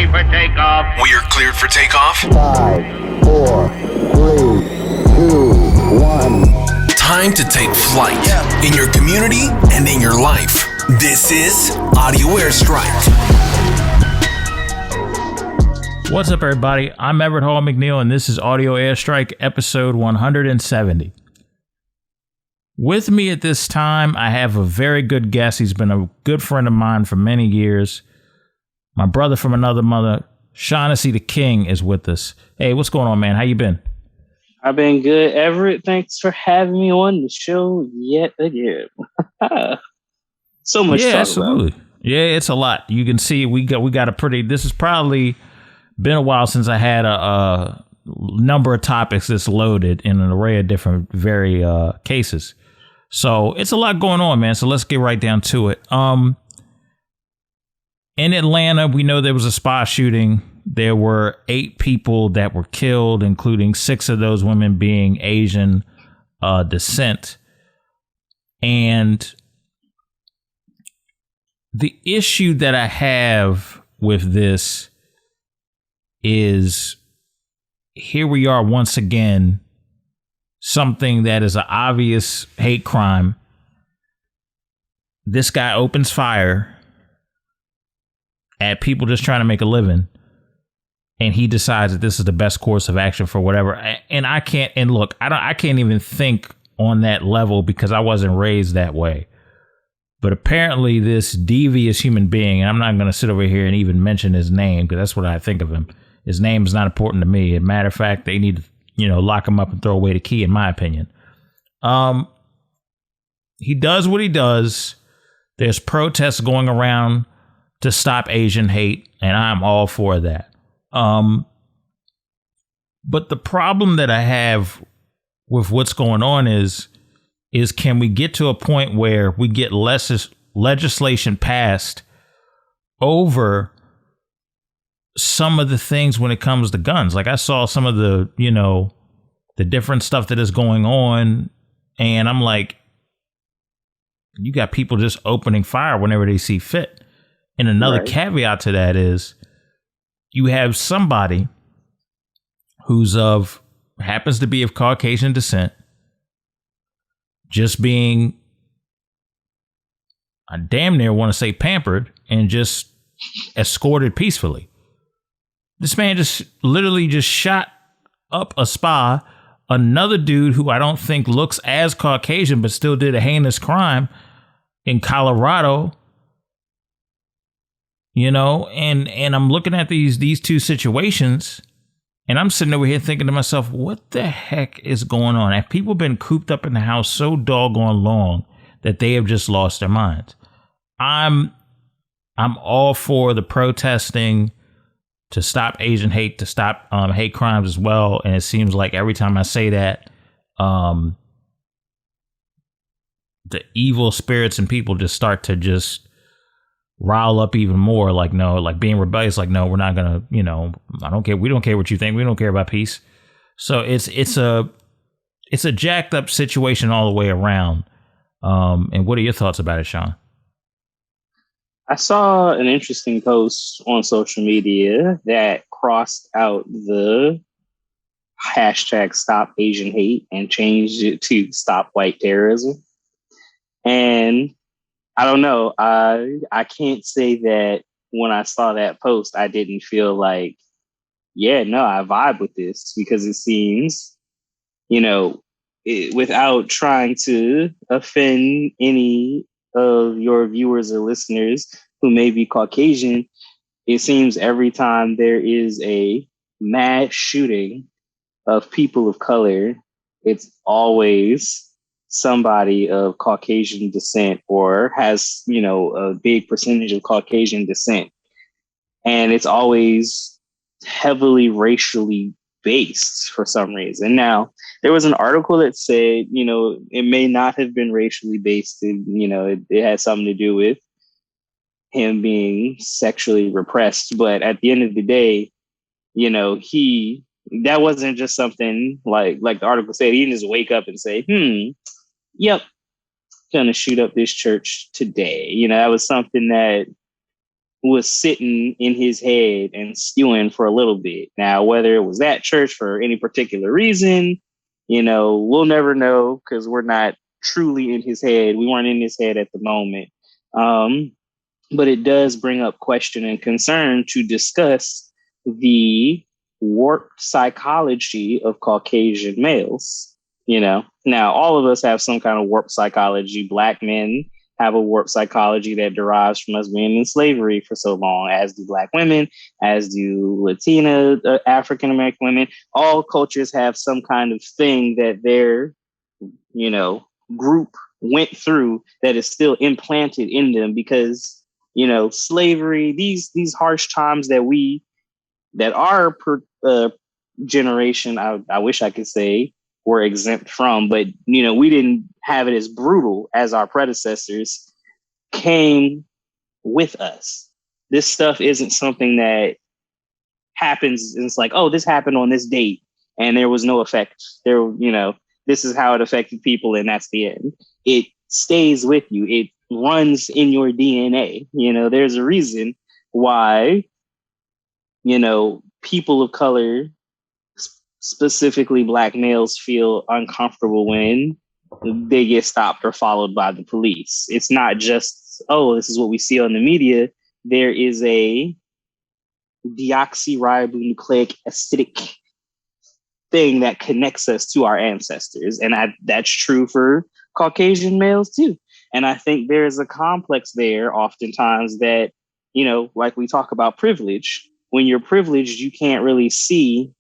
ready for takeoff. We are cleared for takeoff. 5, 4, 3, 2, 1. Time to take flight in your community and in your life. This is Audio Airstrike. What's up, everybody? I'm Everett Hall-McNeill, and this is Audio Airstrike, episode 170. With me at this time, I have a very good guest. He's been a good friend of mine for many years. My brother from another mother, Seanessy The King, is with us. Hey, what's going on, man? How you been? I've been good, Everett. Thanks for having me on the show yet again. So much to talk absolutely. about. Yeah, it's a lot. You can see we got a pretty. This has probably been a while since I had a number of topics that's loaded in an array of different cases. So it's a lot going on, man. So let's get right down to it. In Atlanta, we know there was a spa shooting. There were 8 people that were killed, including 6 of those women being Asian descent. And the issue that I have with this is here we are once again, something that is an obvious hate crime. This guy opens fire at people just trying to make a living, and he decides that this is the best course of action for whatever. And I can't even think on that level because I wasn't raised that way. But apparently this devious human being, and I'm not going to sit over here and even mention his name because that's what I think of him. His name is not important to me. As a matter of fact, they need to, lock him up and throw away the key, in my opinion. He does what he does. There's protests going around to stop Asian hate, and I'm all for that. But the problem that I have with what's going on is can we get to a point where we get less legislation passed over some of the things when it comes to guns? Like I saw some of the, the different stuff that is going on, and I'm like, you got people just opening fire whenever they see fit. And another caveat to that is you have somebody who's happens to be of Caucasian descent just being, I damn near want to say pampered and just escorted peacefully. This man just literally just shot up a spa. Another dude who I don't think looks as Caucasian but still did a heinous crime in Colorado. And I'm looking at these two situations, and I'm sitting over here thinking to myself, what the heck is going on? Have people been cooped up in the house so doggone long that they have just lost their minds? I'm all for the protesting to stop Asian hate, to stop hate crimes as well. And it seems like every time I say that, the evil spirits and people just start to just rile up even more. Like, no, like being rebellious. Like, no, we're not gonna. I don't care. We don't care what you think. We don't care about peace. So it's a jacked up situation all the way around. And what are your thoughts about it, Sean? I saw an interesting post on social media that crossed out the hashtag Stop Asian Hate and changed it to Stop White Terrorism. And I don't know. I can't say that when I saw that post, I didn't feel like, I vibe with this, because it seems, without trying to offend any of your viewers or listeners who may be Caucasian, it seems every time there is a mass shooting of people of color, it's always somebody of Caucasian descent or has, a big percentage of Caucasian descent. And it's always heavily racially based for some reason. Now, there was an article that said, it may not have been racially based. It had something to do with him being sexually repressed. But at the end of the day, that wasn't just something like the article said. He didn't just wake up and say, yep, gonna shoot up this church today. That was something that was sitting in his head and stewing for a little bit. Now, whether it was that church for any particular reason, we'll never know because we're not truly in his head. We weren't in his head at the moment. But it does bring up question and concern to discuss the warped psychology of Caucasian males. Now all of us have some kind of warped psychology. Black men have a warped psychology that derives from us being in slavery for so long, as do Black women, as do Latina, African American women. All cultures have some kind of thing that their, group went through that is still implanted in them because, slavery, these harsh times that our generation, I wish I could say, were exempt from, but we didn't have it as brutal as our predecessors, came with us. This stuff isn't something that happens and it's like, oh, this happened on this date and there was no effect. This is how it affected people and that's the end. It stays with you. It runs in your DNA. There's a reason why, people of color, specifically Black males, feel uncomfortable when they get stopped or followed by the police. It's not just, oh, this is what we see on the media. There is a deoxyribonucleic acidic thing that connects us to our ancestors. And that's true for Caucasian males too. And I think there is a complex there oftentimes that, like we talk about privilege. When you're privileged, you can't really see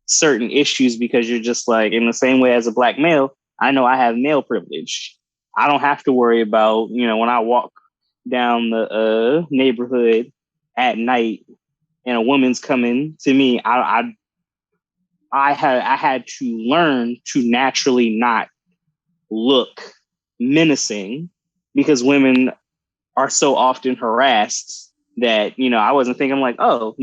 certain issues because you're just like, in the same way as a Black male, I know I have male privilege. I don't have to worry about, when I walk down the neighborhood at night and a woman's coming to me, I had to learn to naturally not look menacing because women are so often harassed that, I wasn't thinking like, oh,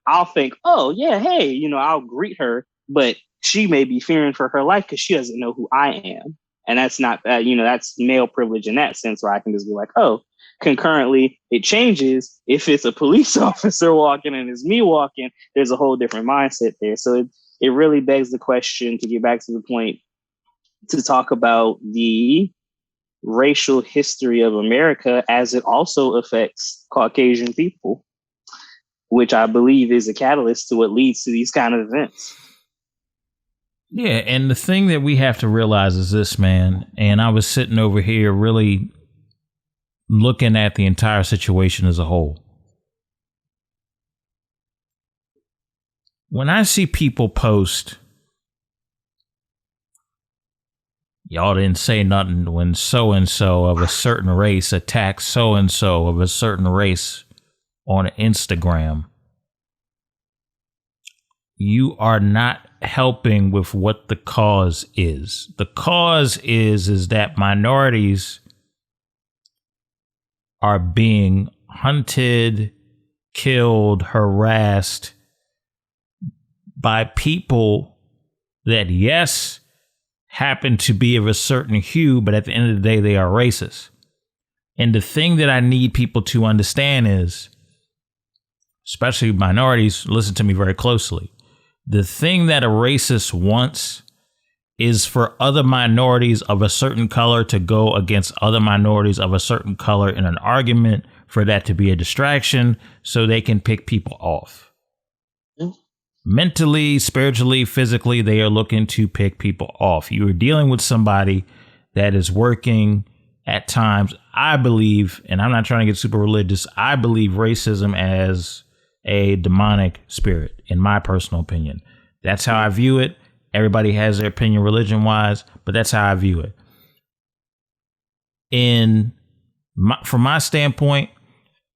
I'll think, oh, yeah, hey, I'll greet her, but she may be fearing for her life because she doesn't know who I am. And that's not, that's male privilege in that sense where I can just be like, oh, concurrently, it changes. If it's a police officer walking and it's me walking, there's a whole different mindset there. So it really begs the question, to get back to the point, to talk about the racial history of America as it also affects Caucasian people, which I believe is a catalyst to what leads to these kind of events. Yeah, and the thing that we have to realize is this, man, and I was sitting over here really looking at the entire situation as a whole. When I see people post, y'all didn't say nothing when so-and-so of a certain race attacked so-and-so of a certain race on Instagram, you are not helping with what the cause is. The cause is that minorities are being hunted, killed, harassed by people that, yes, happen to be of a certain hue, but at the end of the day, they are racist. And the thing that I need people to understand is, especially minorities, listen to me very closely. The thing that a racist wants is for other minorities of a certain color to go against other minorities of a certain color in an argument, for that to be a distraction so they can pick people off. Mentally, spiritually, physically, they are looking to pick people off. You are dealing with somebody that is working at times, I believe, and I'm not trying to get super religious, I believe racism as a demonic spirit, in my personal opinion. That's how I view it. Everybody has their opinion religion wise, but that's how I view it. From my standpoint,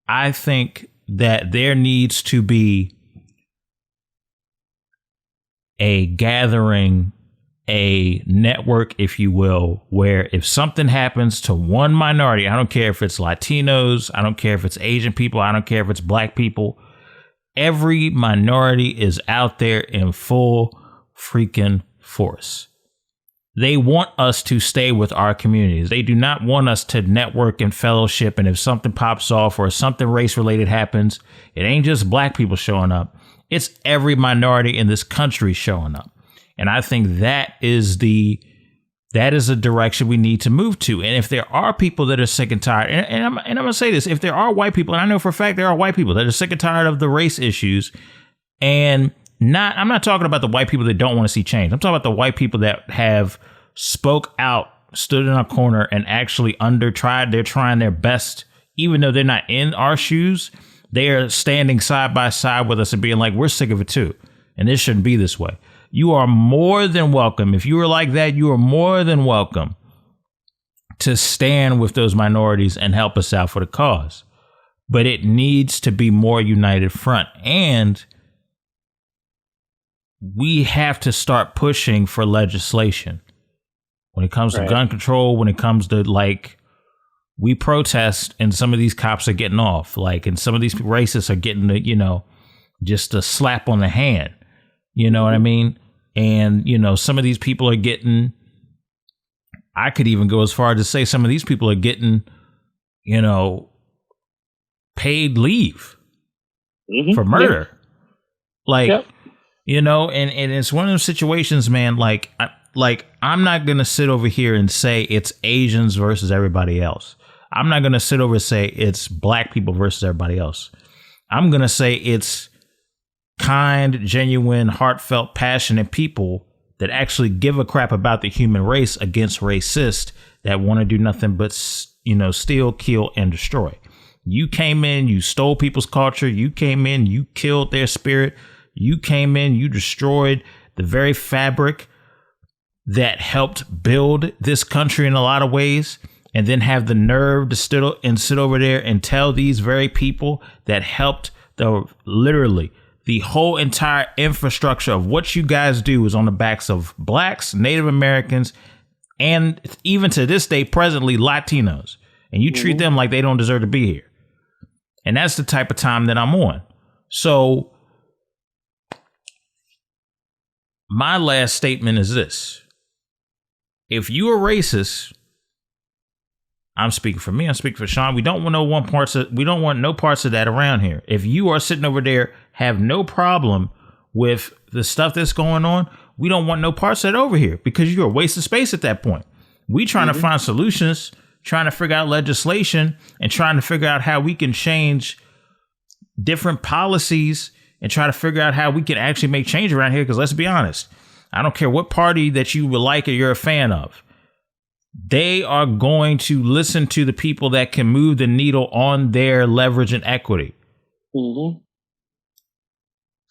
I think that there needs to be a gathering, a network, if you will, where if something happens to one minority, I don't care if it's Latinos, I don't care if it's Asian people, I don't care if it's Black people, every minority is out there in full freaking force. They want us to stay with our communities. They do not want us to network and fellowship. And if something pops off or something race related happens, it ain't just black people showing up. It's every minority in this country showing up. And I think that is a direction we need to move to. And if there are people that are sick and tired, and I'm going to say this, if there are white people, and I know for a fact there are white people that are sick and tired of the race issues, and I'm not talking about the white people that don't want to see change. I'm talking about the white people that have spoke out, stood in a corner, and actually they're trying their best, even though they're not in our shoes. They are standing side by side with us and being like, we're sick of it too. And this shouldn't be this way. You are more than welcome. If you are like that, you are more than welcome to stand with those minorities and help us out for the cause. But it needs to be more united front. And we have to start pushing for legislation when it comes to gun control, when it comes to, like, we protest and some of these cops are getting off, like, and some of these racists are getting just a slap on the hand. You know what I mean? And, some of these people are getting, I could even go as far as to say some of these people are getting, paid leave for murder. Yeah. Like, and it's one of those situations, man, like I'm not going to sit over here and say it's Asians versus everybody else. I'm not going to sit over and say it's black people versus everybody else. I'm going to say it's kind, genuine, heartfelt, passionate people that actually give a crap about the human race against racists that want to do nothing but, steal, kill, and destroy. You came in, you stole people's culture. You came in, you killed their spirit. You came in, you destroyed the very fabric that helped build this country in a lot of ways, and then have the nerve to sit over there and tell these very people that helped literally the whole entire infrastructure of what you guys do is on the backs of blacks, Native Americans, and even to this day, presently, Latinos. And you treat them like they don't deserve to be here. And that's the type of time that I'm on. So my last statement is this. If you are racist, I'm speaking for me, I'm speaking for Sean. We don't want no parts of that around here. If you are sitting over there, have no problem with the stuff that's going on, we don't want no parts of that over here, because you're a waste of space at that point. We trying to find solutions, trying to figure out legislation, and trying to figure out how we can change different policies and try to figure out how we can actually make change around here. Because let's be honest, I don't care what party that you would like or you're a fan of. They are going to listen to the people that can move the needle on their leverage and equity.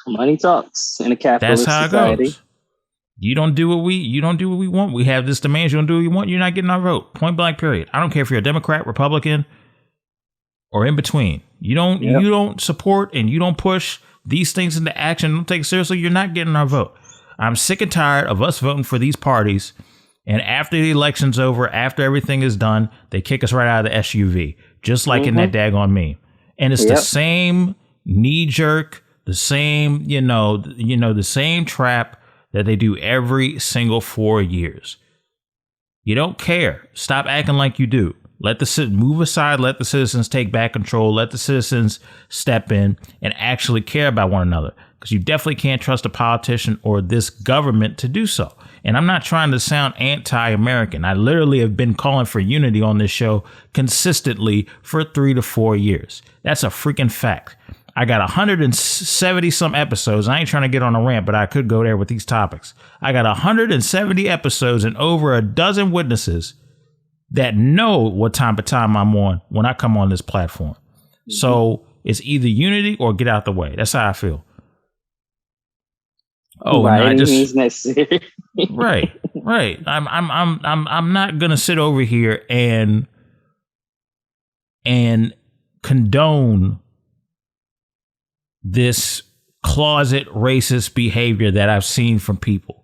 Money talks in a capitalist society. That's how it goes. You don't do what we want. We have this demand. You don't do what you want. You're not getting our vote. Point blank. Period. I don't care if you're a Democrat, Republican, or in between. You don't support and you don't push these things into action. Don't take it seriously. You're not getting our vote. I'm sick and tired of us voting for these parties. And after the election's over, after everything is done, they kick us right out of the SUV, just like in that daggone meme. And it's the same knee jerk, the same, the same trap that they do every single 4 years. You don't care. Stop acting like you do. Move aside. Let the citizens take back control. Let the citizens step in and actually care about one another, because you definitely can't trust a politician or this government to do so. And I'm not trying to sound anti-American. I literally have been calling for unity on this show consistently for 3 to 4 years. That's a freaking fact. I got 170 some episodes. I ain't trying to get on a rant, but I could go there with these topics. I got 170 episodes and over a dozen witnesses that know what time I'm on when I come on this platform. So it's either unity or get out the way. That's how I feel. Oh, by any means necessary. Right. I'm not gonna sit over here and condone this closet racist behavior that I've seen from people.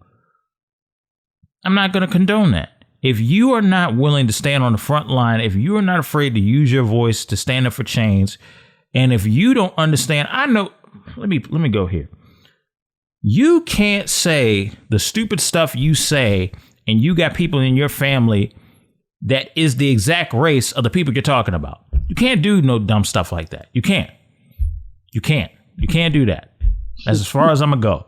I'm not gonna condone that. If you are not willing to stand on the front line, if you are not afraid to use your voice to stand up for change, and if you don't understand, let me go here. You can't say the stupid stuff you say and you got people in your family that is the exact race of the people you're talking about. You can't do no dumb stuff like that. You can't do that. That's as far as I'm gonna go.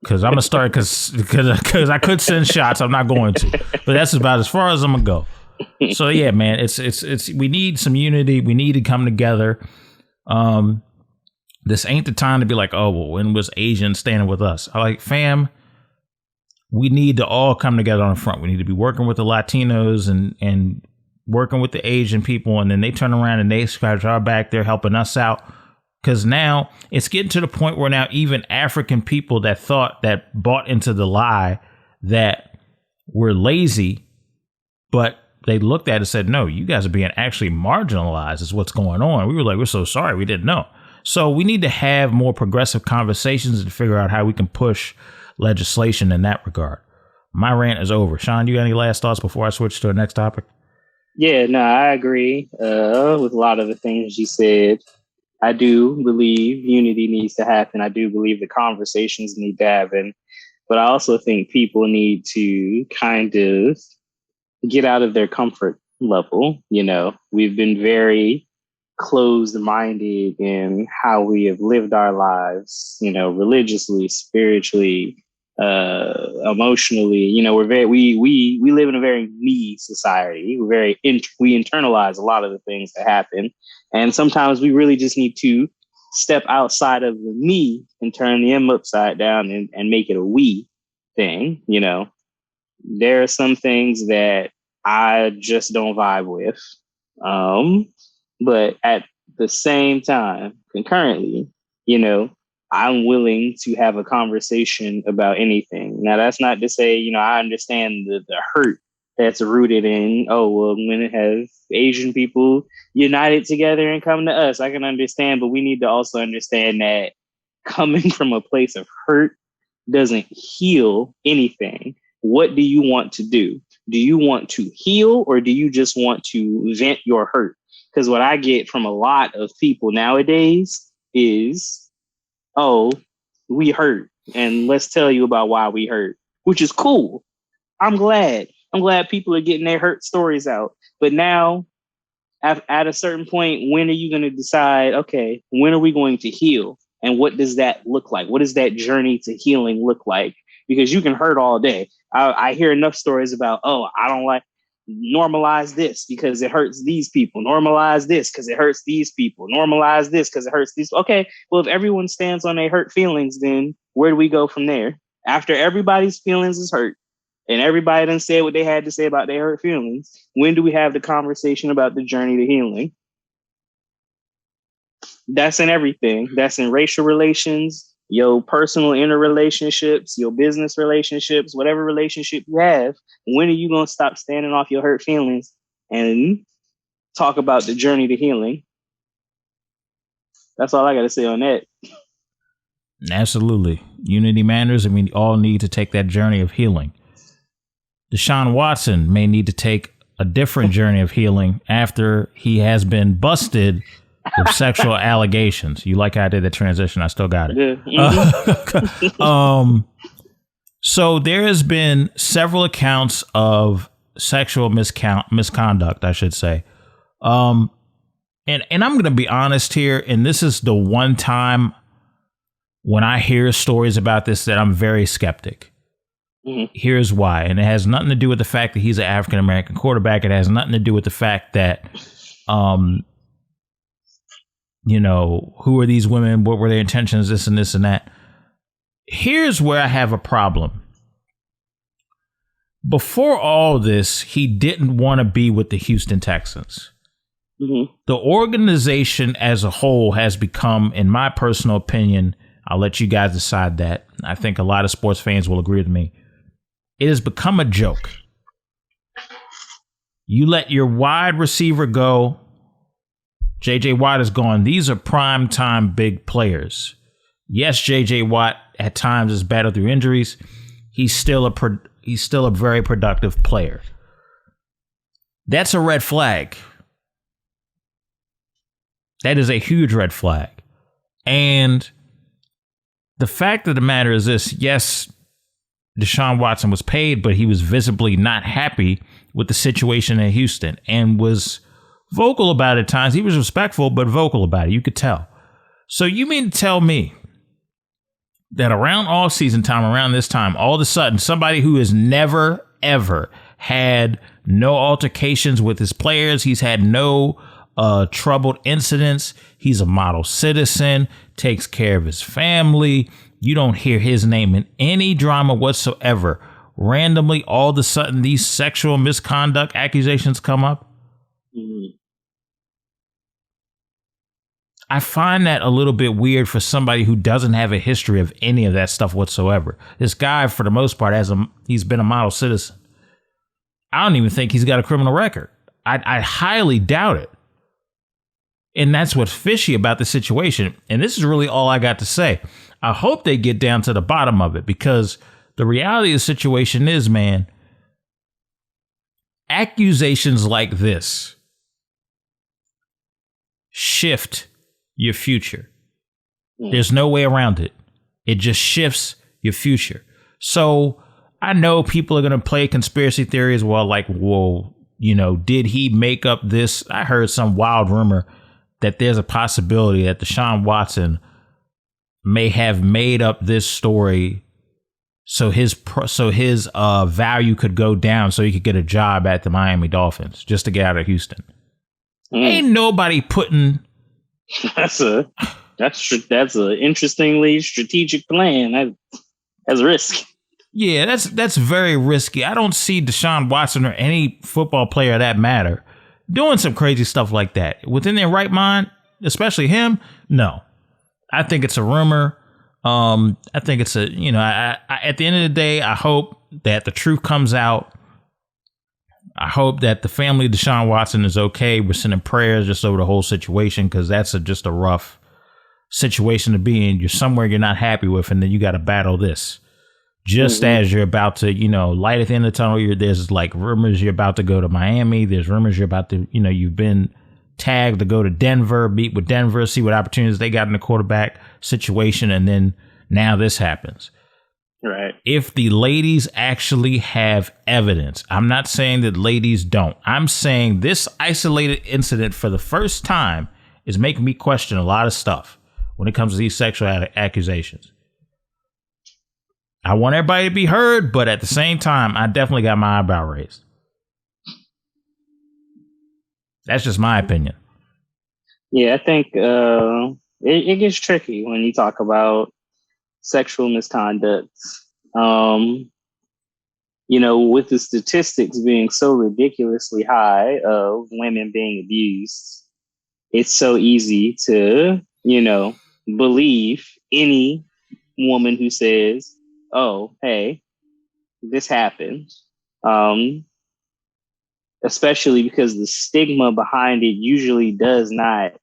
Because I'm gonna start because I could send shots. I'm not going to, but that's about as far as I'm gonna go. So yeah, man, it's we need some unity. We need to come together. This ain't the time to be like, oh, well, when was Asian standing with us? I like, fam, we need to all come together on the front. We need to be working with the Latinos and working with the Asian people, and then they turn around and they scratch our back. They're helping us out. Because now it's getting to the point where now even African people that bought into the lie that we're lazy, but they looked at it and said, no, you guys are being actually marginalized is what's going on. We were like, we're so sorry. We didn't know. So we need to have more progressive conversations and figure out how we can push legislation in that regard. My rant is over. Sean, you got any last thoughts before I switch to the next topic? Yeah, no, I agree with a lot of the things you said. I do believe unity needs to happen. I do believe the conversations need to happen. But I also think people need to kind of get out of their comfort level. You know, we've been very closed-minded in how we have lived our lives, you know, religiously, spiritually, emotionally. You know, we live in a very me society. We internalize a lot of the things that happen. And sometimes we really just need to step outside of the me and turn the M upside down and make it a we thing. You know, there are some things that I just don't vibe with. But at the same time, concurrently, you know, I'm willing to have a conversation about anything. Now, that's not to say, you know, I understand the hurt that's rooted in, oh, well, when it has Asian people united together and come to us, I can understand, but we need to also understand that coming from a place of hurt doesn't heal anything. What do you want to do? Do you want to heal, or do you just want to vent your hurt? Because what I get from a lot of people nowadays is, oh, we hurt, and let's tell you about why we hurt, which is cool. I'm glad people are getting their hurt stories out. But now, at a certain point, when are you going to decide, okay, when are we going to heal? And what does that look like? What does that journey to healing look like? Because you can hurt all day. I hear enough stories about, oh, I don't like, normalize this because it hurts these people. Normalize this because it hurts these people. Normalize this because it hurts these. Okay, well, if everyone stands on their hurt feelings, then where do we go from there? After everybody's feelings is hurt and everybody done said what they had to say about their hurt feelings, when do we have the conversation about the journey to healing? That's in everything. That's in racial relations, your personal interrelationships, your business relationships, whatever relationship you have. When are you going to stop standing off your hurt feelings and talk about the journey to healing? That's all I got to say on that. Absolutely. Unity matters, and we all need to take that journey of healing. Deshaun Watson may need to take a different journey of healing after he has been busted with sexual allegations. You like how I did the transition? I still got it. Mm-hmm. So there has been several accounts of sexual misconduct, I should say. And I'm going to be honest here, and this is the one time when I hear stories about this that I'm very skeptic. Mm-hmm. Here's why. And it has nothing to do with the fact that he's an African-American quarterback. It has nothing to do with the fact that, you know, who are these women? What were their intentions? This and this and that. Here's where I have a problem. Before all this, he didn't want to be with the Houston Texans. Mm-hmm. The organization as a whole has become, in my personal opinion, I'll let you guys decide that. I think a lot of sports fans will agree with me. It has become a joke. You let your wide receiver go. J.J. Watt is gone. These are prime time big players. Yes, J.J. Watt at times has battled through injuries. He's still a very productive player. That's a red flag. That is a huge red flag. And the fact of the matter is this: yes, Deshaun Watson was paid, but he was visibly not happy with the situation in Houston and was vocal about it at times. He was respectful, but vocal about it. You could tell. So you mean to tell me that around all season time, around this time, all of a sudden, somebody who has never, ever had no altercations with his players, he's had no troubled incidents, he's a model citizen, takes care of his family, you don't hear his name in any drama whatsoever. Randomly, all of a sudden, these sexual misconduct accusations come up. Mm-hmm. I find that a little bit weird for somebody who doesn't have a history of any of that stuff whatsoever. This guy, for the most part, he's been a model citizen. I don't even think he's got a criminal record. I highly doubt it. And that's what's fishy about the situation. And this is really all I got to say. I hope they get down to the bottom of it, because the reality of the situation is, man, accusations like this shift your future. There's no way around it. It just shifts your future. So I know people are going to play conspiracy theories. Well, like, whoa, did he make up this? I heard some wild rumor that there's a possibility that Deshaun Watson may have made up this story so his value could go down, so he could get a job at the Miami Dolphins just to get out of Houston. Ain't nobody putting. That's an interestingly strategic plan. That's a risk. Yeah, that's very risky. I don't see Deshaun Watson or any football player that matter doing some crazy stuff like that within their right mind, especially him. No, I think it's a rumor. I think it's at the end of the day, I hope that the truth comes out. I hope that the family of Deshaun Watson is okay. We're sending prayers just over the whole situation, because that's just a rough situation to be in. You're somewhere you're not happy with, and then you got to battle this. Just as you're about to, light at the end of the tunnel, there's like rumors you're about to go to Miami. There's rumors you're about to, you've been tagged to go to Denver, meet with Denver, see what opportunities they got in the quarterback situation. And then now this happens. Right. If the ladies actually have evidence, I'm not saying that ladies don't. I'm saying this isolated incident for the first time is making me question a lot of stuff when it comes to these sexual accusations. I want everybody to be heard, but at the same time, I definitely got my eyebrow raised. That's just my opinion. Yeah, I think it gets tricky when you talk about sexual misconduct. With the statistics being so ridiculously high of women being abused, it's so easy to, believe any woman who says, oh, hey, this happened. Especially because the stigma behind it usually does not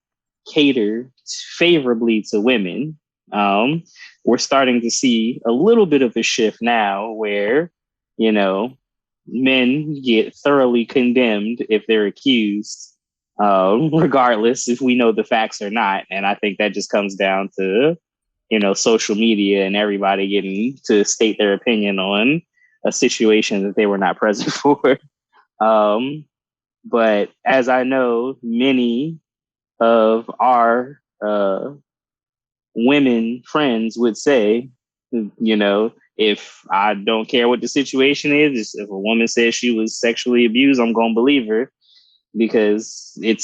cater favorably to women. We're starting to see a little bit of a shift now where, men get thoroughly condemned if they're accused, regardless if we know the facts or not. And I think that just comes down to, social media and everybody getting to state their opinion on a situation that they were not present for. But as I know, many of our women friends would say, if I don't care what the situation is, if a woman says she was sexually abused, I'm going to believe her, because it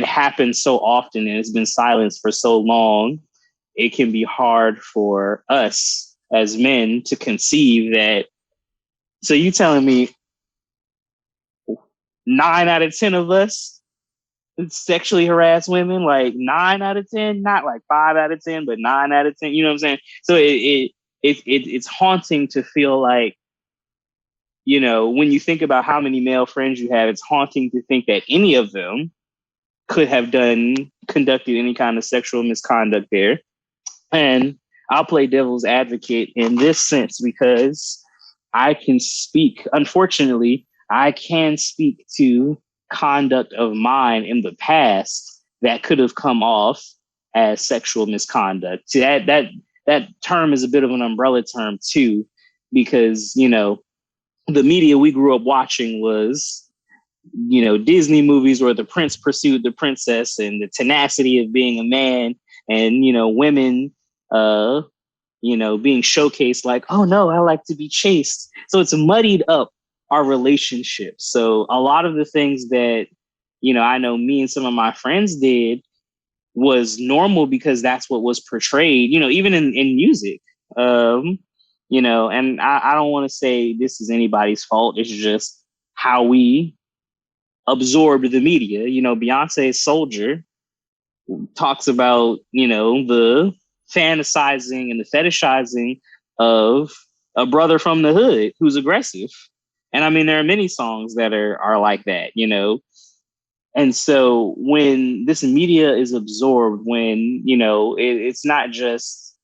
happens so often and it's been silenced for so long. It can be hard for us as men to conceive that. So you telling me 9 out of 10 of us sexually harass women? Like 9 out of 10, not like 5 out of 10, but 9 out of 10. You know what I'm saying? So it's haunting to feel like, when you think about how many male friends you have, it's haunting to think that any of them could have conducted any kind of sexual misconduct there. And I'll play devil's advocate in this sense, because I can speak, unfortunately, I can speak to conduct of mine in the past that could have come off as sexual misconduct. That that term is a bit of an umbrella term too, because, you know, the media we grew up watching was, you know, Disney movies where the prince pursued the princess and the tenacity of being a man, and, you know, women, you know, being showcased like, oh no, I like to be chased. So it's muddied up our relationship. So a lot of the things that, you know, I know me and some of my friends did was normal because that's what was portrayed, you know, even in music. You know, and I don't want to say this is anybody's fault. It's just how we absorbed the media. You know, Beyonce's Soldier talks about, you know, the fantasizing and the fetishizing of a brother from the hood who's aggressive. And I mean, there are many songs that are like that, you know. And so when this media is absorbed, when, you know, it's not just,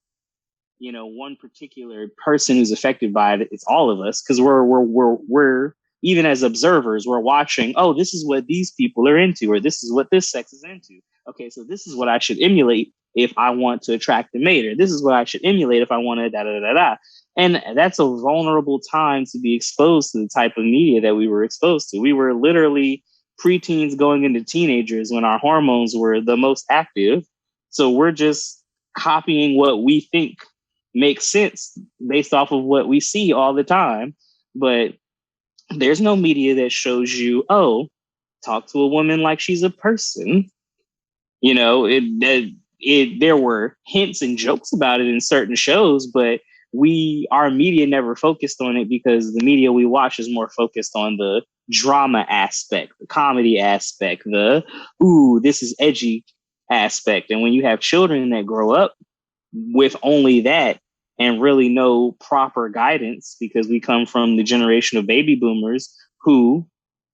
you know, one particular person who's affected by it, it's all of us, because we're even as observers, we're watching, oh, this is what these people are into, or this is what this sex is into. Okay, so this is what I should emulate if I want to attract a mate, or this is what I should emulate if I want to da da da da. And that's a vulnerable time to be exposed to the type of media that we were exposed to. We were literally preteens going into teenagers when our hormones were the most active. So we're just copying what we think makes sense based off of what we see all the time. But there's no media that shows you, oh, talk to a woman like she's a person. You know, there were hints and jokes about it in certain shows, but our media never focused on it because the media we watch is more focused on the drama aspect, the comedy aspect, the, ooh, this is edgy aspect. And when you have children that grow up with only that and really no proper guidance, because we come from the generation of baby boomers who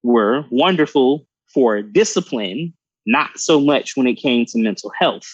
were wonderful for discipline, not so much when it came to mental health.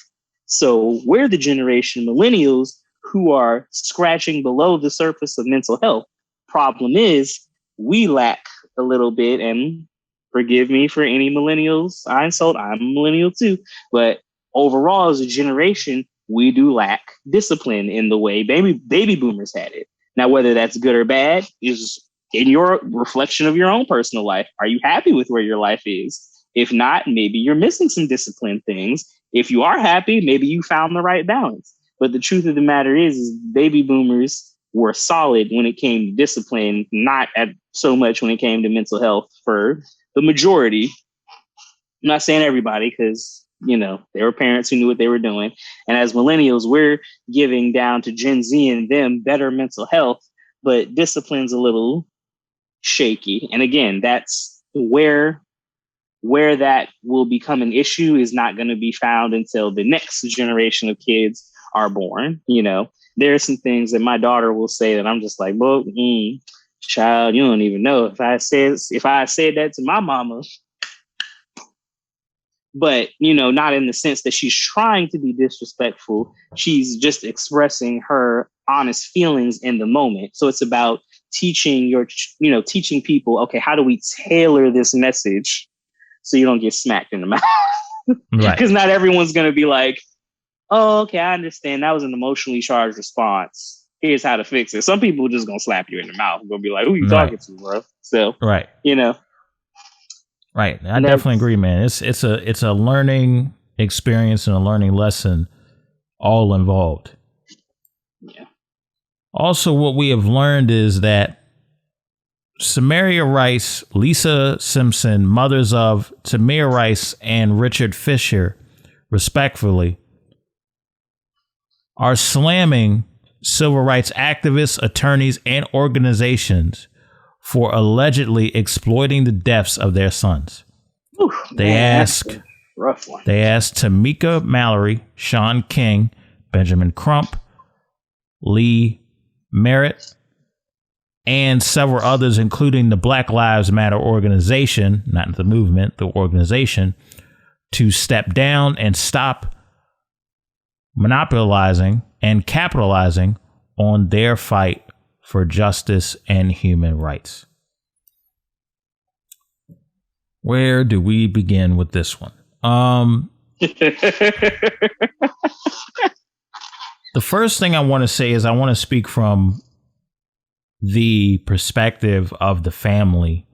So we're the generation millennials who are scratching below the surface of mental health. Problem is, we lack a little bit, and forgive me for any millennials I insult, I'm a millennial too, but overall as a generation, we do lack discipline in the way baby boomers had it. Now, whether that's good or bad is in your reflection of your own personal life. Are you happy with where your life is? If not, maybe you're missing some discipline things. If you are happy, maybe you found the right balance. But the truth of the matter is baby boomers were solid when it came to discipline, not so much when it came to mental health for the majority. I'm not saying everybody, because, you know, there were parents who knew what they were doing. And as millennials, we're giving down to Gen Z and them better mental health, but discipline's a little shaky. And again, that's where that will become an issue is not going to be found until the next generation of kids are born. You know, there are some things that my daughter will say that I'm just like, well, child, you don't even know if I said that to my mama. But, you know, not in the sense that she's trying to be disrespectful. She's just expressing her honest feelings in the moment. So it's about teaching people, okay, how do we tailor this message so you don't get smacked in the mouth? Right. Because not everyone's going to be like, oh, okay, I understand. That was an emotionally charged response. Here's how to fix it. Some people are just going to slap you in the mouth and going to be like, who are you talking to, bro? So, right. You know. Right. I definitely agree, man. It's a learning experience and a learning lesson all involved. Yeah. Also, what we have learned is that Samaria Rice, Lisa Simpson, mothers of Tamir Rice and Richard Fisher, respectfully, are slamming civil rights activists, attorneys, and organizations for allegedly exploiting the deaths of their sons. Ooh, they asked Tamika Mallory, Sean King, Benjamin Crump, Lee Merritt, and several others, including the Black Lives Matter organization, not the movement, the organization, to step down and stop monopolizing and capitalizing on their fight for justice and human rights. Where do we begin with this one? The The first thing I want to say is I want to speak from the perspective of the family.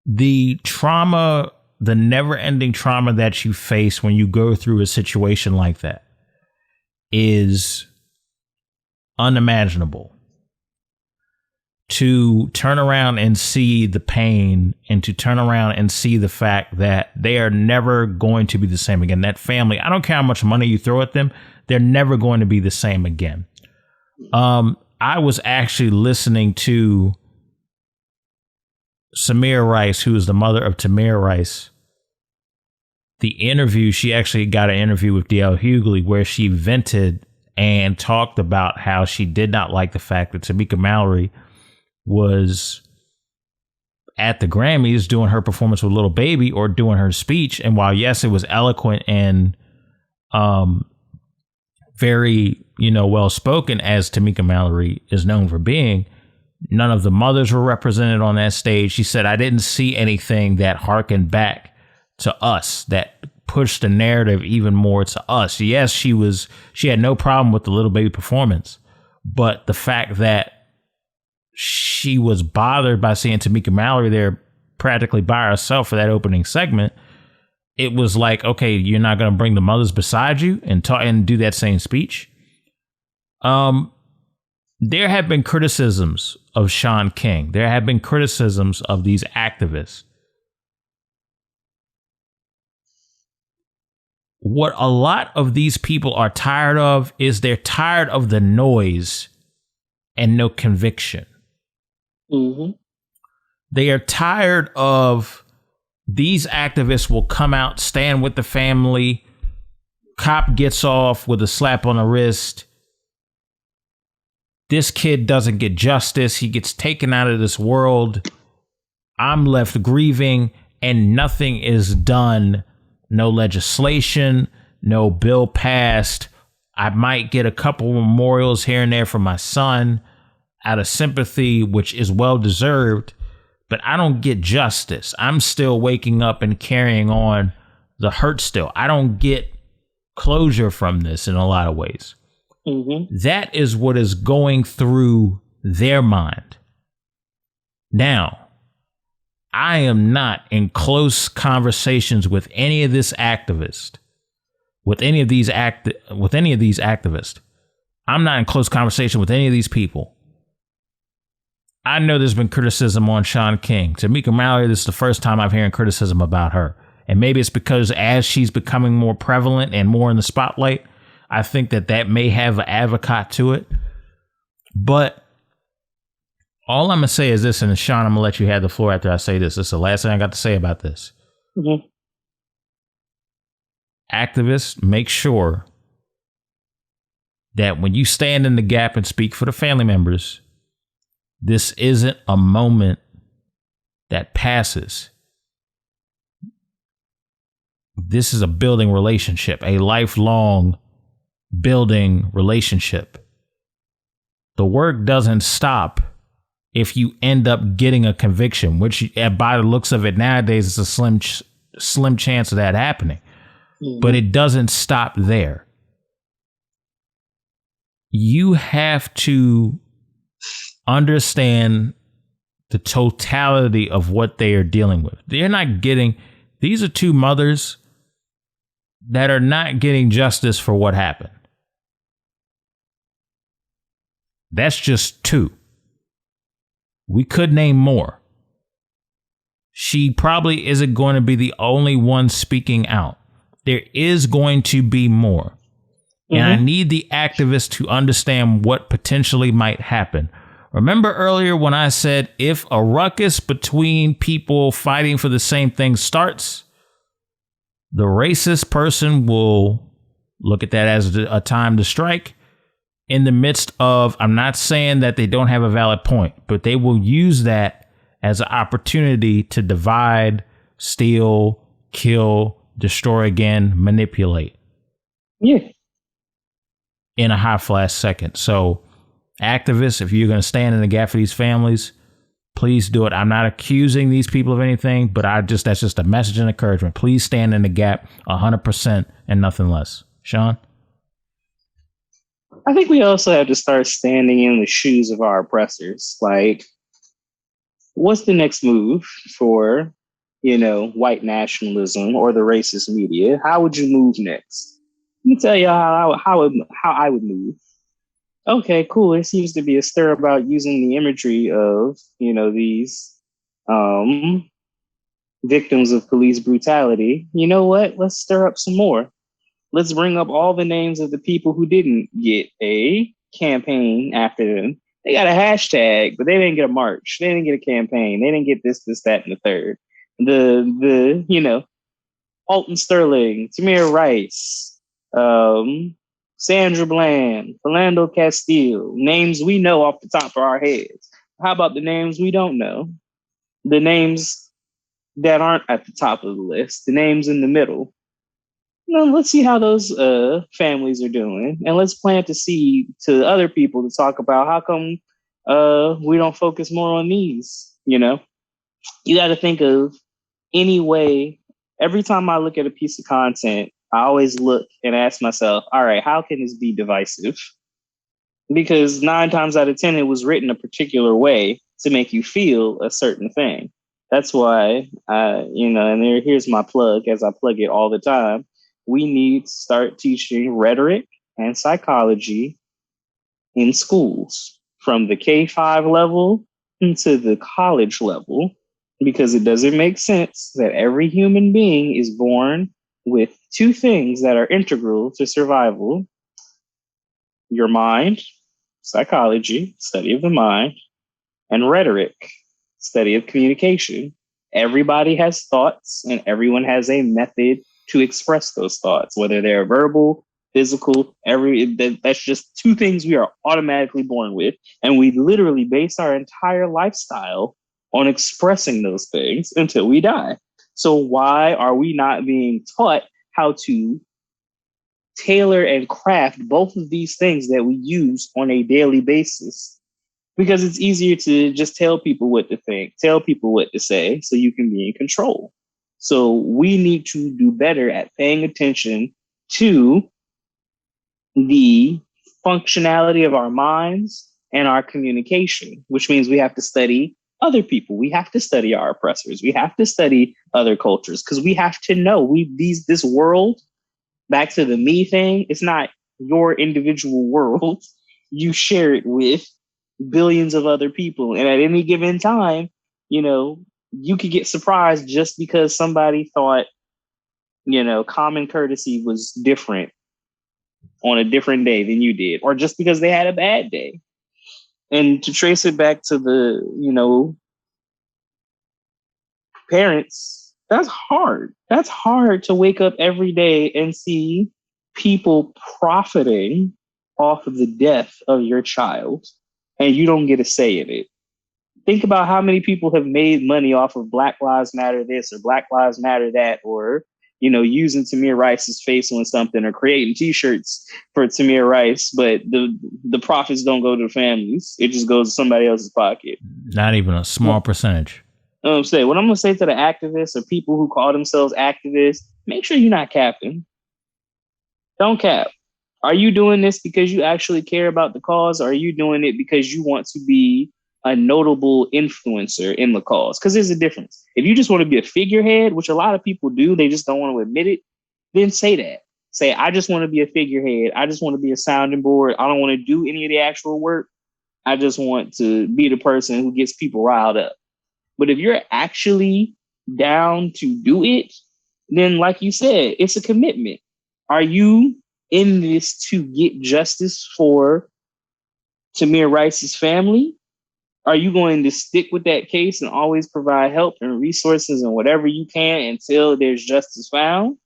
The trauma, the never-ending trauma that you face when you go through a situation like that is unimaginable. To turn around and see the pain and to turn around and see the fact that they are never going to be the same again. That family, I don't care how much money you throw at them, they're never going to be the same again. I was actually listening to Samir Rice, who is the mother of Tamir Rice. The interview, she actually got an interview with D.L. Hughley where she vented and talked about how she did not like the fact that Tamika Mallory was at the Grammys doing her performance with Lil Baby or doing her speech. And while, yes, it was eloquent and very, well spoken, as Tamika Mallory is known for being, none of the mothers were represented on that stage. She said, I didn't see anything that harkened back to us, that pushed the narrative even more to us. Yes, she had no problem with the Lil Baby performance, but the fact that she was bothered by seeing Tamika Mallory there practically by herself for that opening segment, it was like, okay, you're not going to bring the mothers beside you and talk and do that same speech. There have been criticisms of Shaun King. There have been criticisms of these activists. What a lot of these people are tired of is they're tired of the noise and no conviction. Mm-hmm. They are tired of these activists will come out, stand with the family, cop gets off with a slap on the wrist. This kid doesn't get justice. He gets taken out of this world. I'm left grieving and nothing is done. No legislation, no bill passed. I might get a couple memorials here and there for my son out of sympathy, which is well deserved, but I don't get justice. I'm still waking up and carrying on the hurt still. I don't get closure from this in a lot of ways. Mm-hmm. That is what is going through their mind. Now, I am not in close conversations with any of this activist, with any of these activists. I'm not in close conversation with any of these people. I know there's been criticism on Shaun King. Tamika Mallory, this is the first time I'm hearing criticism about her. And maybe it's because as she's becoming more prevalent and more in the spotlight, I think that may have an advocate to it. But all I'm going to say is this, and Sean, I'm going to let you have the floor after I say this. This is the last thing I got to say about this. Mm-hmm. Activists, make sure that when you stand in the gap and speak for the family members, this isn't a moment that passes. This is a building relationship, a lifelong building relationship. The work doesn't stop if you end up getting a conviction, which by the looks of it nowadays is a slim chance of that happening. Mm-hmm. But it doesn't stop there. You have to understand the totality of what they are dealing with. These are two mothers that are not getting justice for what happened. That's just two. We could name more. She probably isn't going to be the only one speaking out. There is going to be more. Mm-hmm. And I need the activists to understand what potentially might happen. Remember earlier when I said if a ruckus between people fighting for the same thing starts, the racist person will look at that as a time to strike in the midst of, I'm not saying that they don't have a valid point, but they will use that as an opportunity to divide, steal, kill, destroy again, manipulate. Yeah. In a high flash second. So activists, if you're going to stand in the gap for these families, please do it. I'm not accusing these people of anything, but that's just a message and encouragement. Please stand in the gap 100% and nothing less. Sean? I think we also have to start standing in the shoes of our oppressors. Like, what's the next move for, white nationalism or the racist media? How would you move next? Let me tell you how I would move. Okay, cool. There seems to be a stir about using the imagery of, these victims of police brutality. You know what? Let's stir up some more. Let's bring up all the names of the people who didn't get a campaign after them. They got a hashtag, but they didn't get a march. They didn't get a campaign. They didn't get this, that, and the third. Alton Sterling, Tamir Rice, Sandra Bland, Philando Castile, names we know off the top of our heads. How about the names we don't know? The names that aren't at the top of the list, the names in the middle. Let's see how those families are doing, and let's plant a seed to other people to talk about how come we don't focus more on these. You got to think of any way. Every time I look at a piece of content, I always look and ask myself, all right, how can this be divisive? Because 9 times out of 10, it was written a particular way to make you feel a certain thing. That's why, and here's my plug, as I plug it all the time. We need to start teaching rhetoric and psychology in schools from the K-5 level to the college level, because it doesn't make sense that every human being is born with 2 things that are integral to survival: your mind, psychology, study of the mind, and rhetoric, study of communication. Everybody has thoughts and everyone has a method to express those thoughts, whether they're verbal, physical, that's just 2 things we are automatically born with. And we literally base our entire lifestyle on expressing those things until we die. So why are we not being taught how to tailor and craft both of these things that we use on a daily basis? Because it's easier to just tell people what to think, tell people what to say, so you can be in control. So we need to do better at paying attention to the functionality of our minds and our communication, which means we have to study other people. We have to study our oppressors. We have to study other cultures, because we have to know this world, back to the me thing, it's not your individual world. You share it with billions of other people. And at any given time, you could get surprised just because somebody thought, common courtesy was different on a different day than you did, or just because they had a bad day. And to trace it back to the, parents, that's hard. That's hard to wake up every day and see people profiting off of the death of your child, and you don't get a say in it. Think about how many people have made money off of Black Lives Matter this or Black Lives Matter that, or, using Tamir Rice's face on something, or creating T-shirts for Tamir Rice, but the profits don't go to the families. It just goes to somebody else's pocket. Not even a small percentage. What I'm going to say to the activists or people who call themselves activists, make sure you're not capping. Don't cap. Are you doing this because you actually care about the cause, or are you doing it because you want to be a notable influencer in the cause? Because there's a difference. If you just want to be a figurehead, which a lot of people do, they just don't want to admit it, then say that. Say, I just want to be a figurehead. I just want to be a sounding board. I don't want to do any of the actual work. I just want to be the person who gets people riled up. But if you're actually down to do it, then like you said, it's a commitment. Are you in this to get justice for Tamir Rice's family? Are you going to stick with that case and always provide help and resources and whatever you can until there's justice found?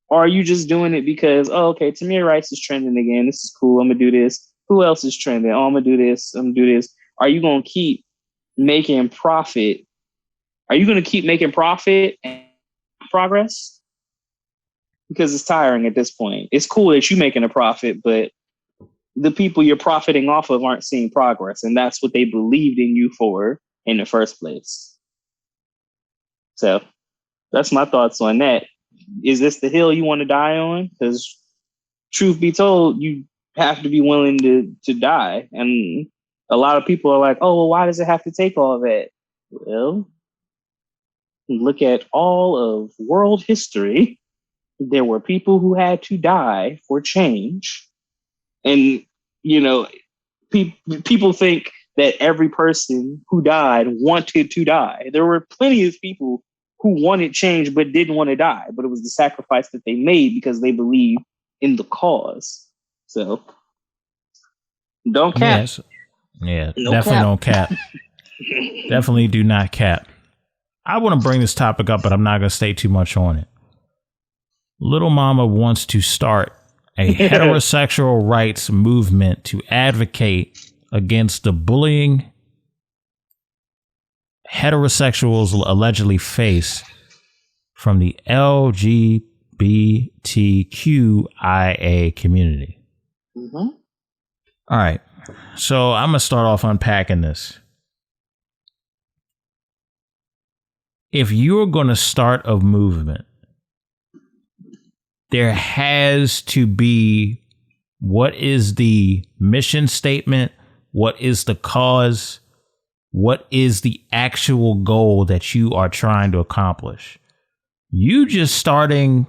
Or are you just doing it because, okay, Tamir Rice is trending again. This is cool. I'm going to do this. Who else is trending? Oh, I'm going to do this. I'm going to do this. Are you going to keep making profit? Are you going to keep making profit and progress? Because it's tiring at this point. It's cool that you're making a profit, but the people you're profiting off of aren't seeing progress. And that's what they believed in you for in the first place. So that's my thoughts on that. Is this the hill you want to die on? Because truth be told, you have to be willing to die. And a lot of people are like, oh, well, why does it have to take all of that? Well, look at all of world history. There were people who had to die for change. And, you know, people think that every person who died wanted to die. There were plenty of people who wanted change but didn't want to die. But it was the sacrifice that they made because they believed in the cause. So don't cap. Yes. Yeah, No definitely cap. don't cap. Definitely do not cap. I want to bring this topic up, but I'm not going to stay too much on it. Little Mama wants to start a heterosexual rights movement to advocate against the bullying heterosexuals allegedly face from the LGBTQIA community. Mm-hmm. All right. So I'm going to start off unpacking this. If you're going to start a movement, there has to be, what is the mission statement? What is the cause? What is the actual goal that you are trying to accomplish? You just starting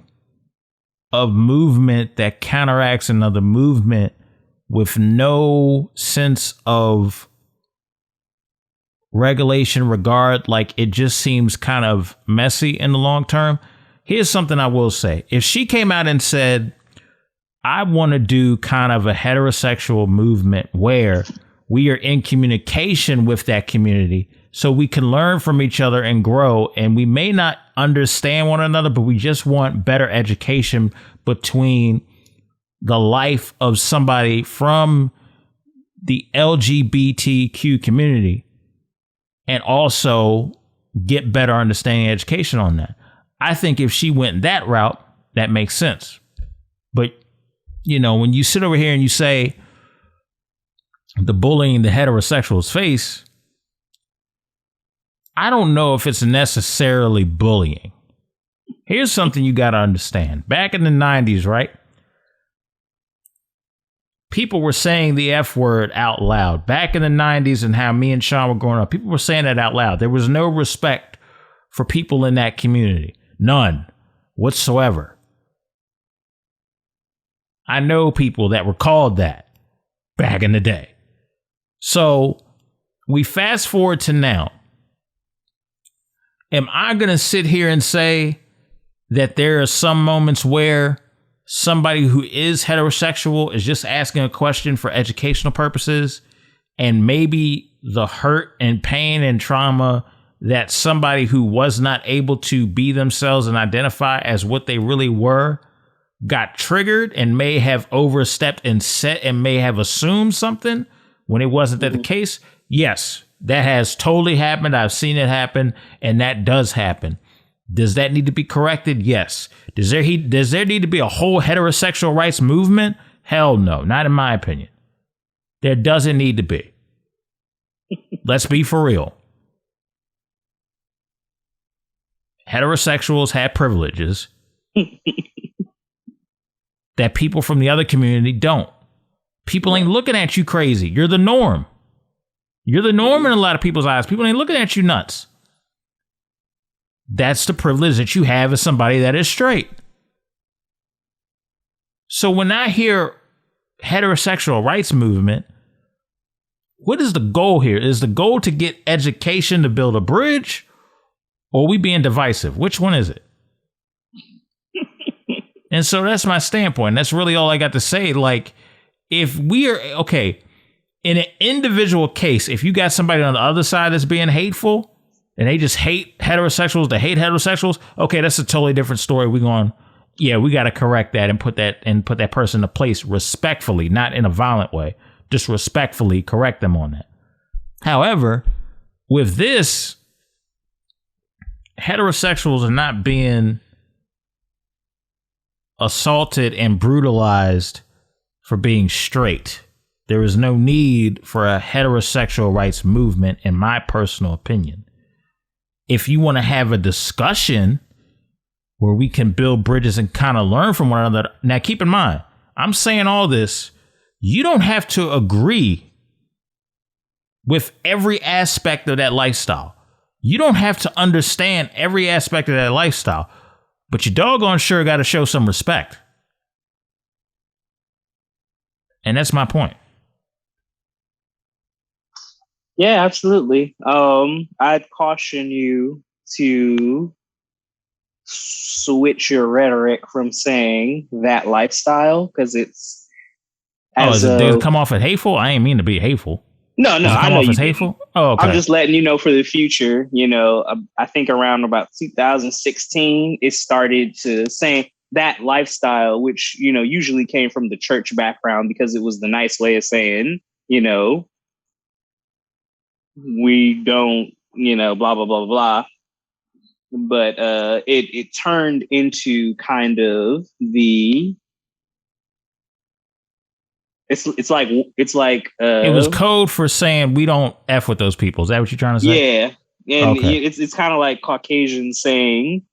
a movement that counteracts another movement with no sense of regulation, regard, like it just seems kind of messy in the long term. Here's something I will say. If she came out and said, I want to do kind of a heterosexual movement where we are in communication with that community so we can learn from each other and grow, and we may not understand one another, but we just want better education between the life of somebody from the LGBTQ community and also get better understanding and education on that. I think if she went that route, that makes sense. But, you know, when you sit over here and you say the bullying the heterosexuals face, I don't know if it's necessarily bullying. Here's something you got to understand. Back in the 90s, right? People were saying the F word out loud. Back in the 90s and how me and Sean were growing up, people were saying that out loud. There was no respect for people in that community. None whatsoever. I know people that were called that back in the day. So we fast forward to now. Am I going to sit here and say that there are some moments where somebody who is heterosexual is just asking a question for educational purposes, and maybe the hurt and pain and trauma that somebody who was not able to be themselves and identify as what they really were got triggered and may have overstepped and set and may have assumed something when it wasn't that the case? Yes, that has totally happened. I've seen it happen, and that does happen. Does that need to be corrected? Yes. Does there need to be a whole heterosexual rights movement? Hell no, not in my opinion. There doesn't need to be. Let's be for real. Heterosexuals have privileges that people from the other community don't. People ain't looking at you crazy. You're the norm. You're the norm in a lot of people's eyes. People ain't looking at you nuts. That's the privilege that you have as somebody that is straight. So when I hear heterosexual rights movement, what is the goal here? Is the goal to get education to build a bridge? Or are we being divisive? Which one is it? And so that's my standpoint. That's really all I got to say. Like, if we are, okay, in an individual case, if you got somebody on the other side that's being hateful and they just hate heterosexuals, they hate heterosexuals, okay, that's a totally different story. We got to correct that and put that person in place respectfully, not in a violent way. Just respectfully correct them on that. However, with this, heterosexuals are not being assaulted and brutalized for being straight. There is no need for a heterosexual rights movement, in my personal opinion. If you want to have a discussion where we can build bridges and kind of learn from one another. Now, keep in mind, I'm saying all this. You don't have to agree with every aspect of that lifestyle. You don't have to understand every aspect of that lifestyle, but you doggone sure got to show some respect. And that's my point. Yeah, absolutely. I'd caution you to switch your rhetoric from saying that lifestyle, because it's does it come off as hateful? I ain't mean to be hateful. No, Does it I come know off you as hateful? Oh, okay. I'm just letting you know for the future. I think around about 2016, it started to say that lifestyle, which, usually came from the church background because it was the nice way of saying, we don't, blah, blah, blah, blah. But it turned into kind of it's like it was code for saying we don't F with those people. Is that what you're trying to say? Yeah. And it's kind of like Caucasians saying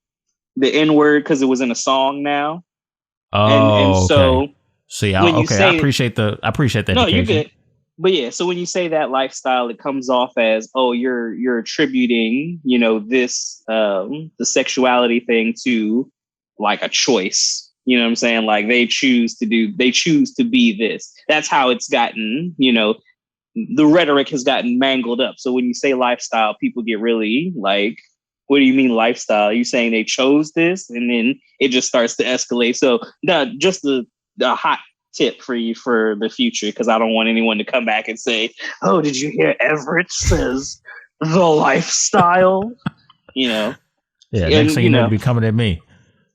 the N-word because it was in a song now. Oh, and so okay. See, I appreciate the education. No, you're good. But yeah, so when you say that lifestyle, it comes off as, oh, you're attributing, this the sexuality thing to like a choice. You know what I'm saying? Like they choose to be this. That's how it's gotten, the rhetoric has gotten mangled up. So when you say lifestyle, people get really like, what do you mean lifestyle? Are you saying they chose this? And then it just starts to escalate. So just the hot tip for you for the future, because I don't want anyone to come back and say, oh, did you hear Everett says the lifestyle? Yeah, next thing you know, they'll be coming at me.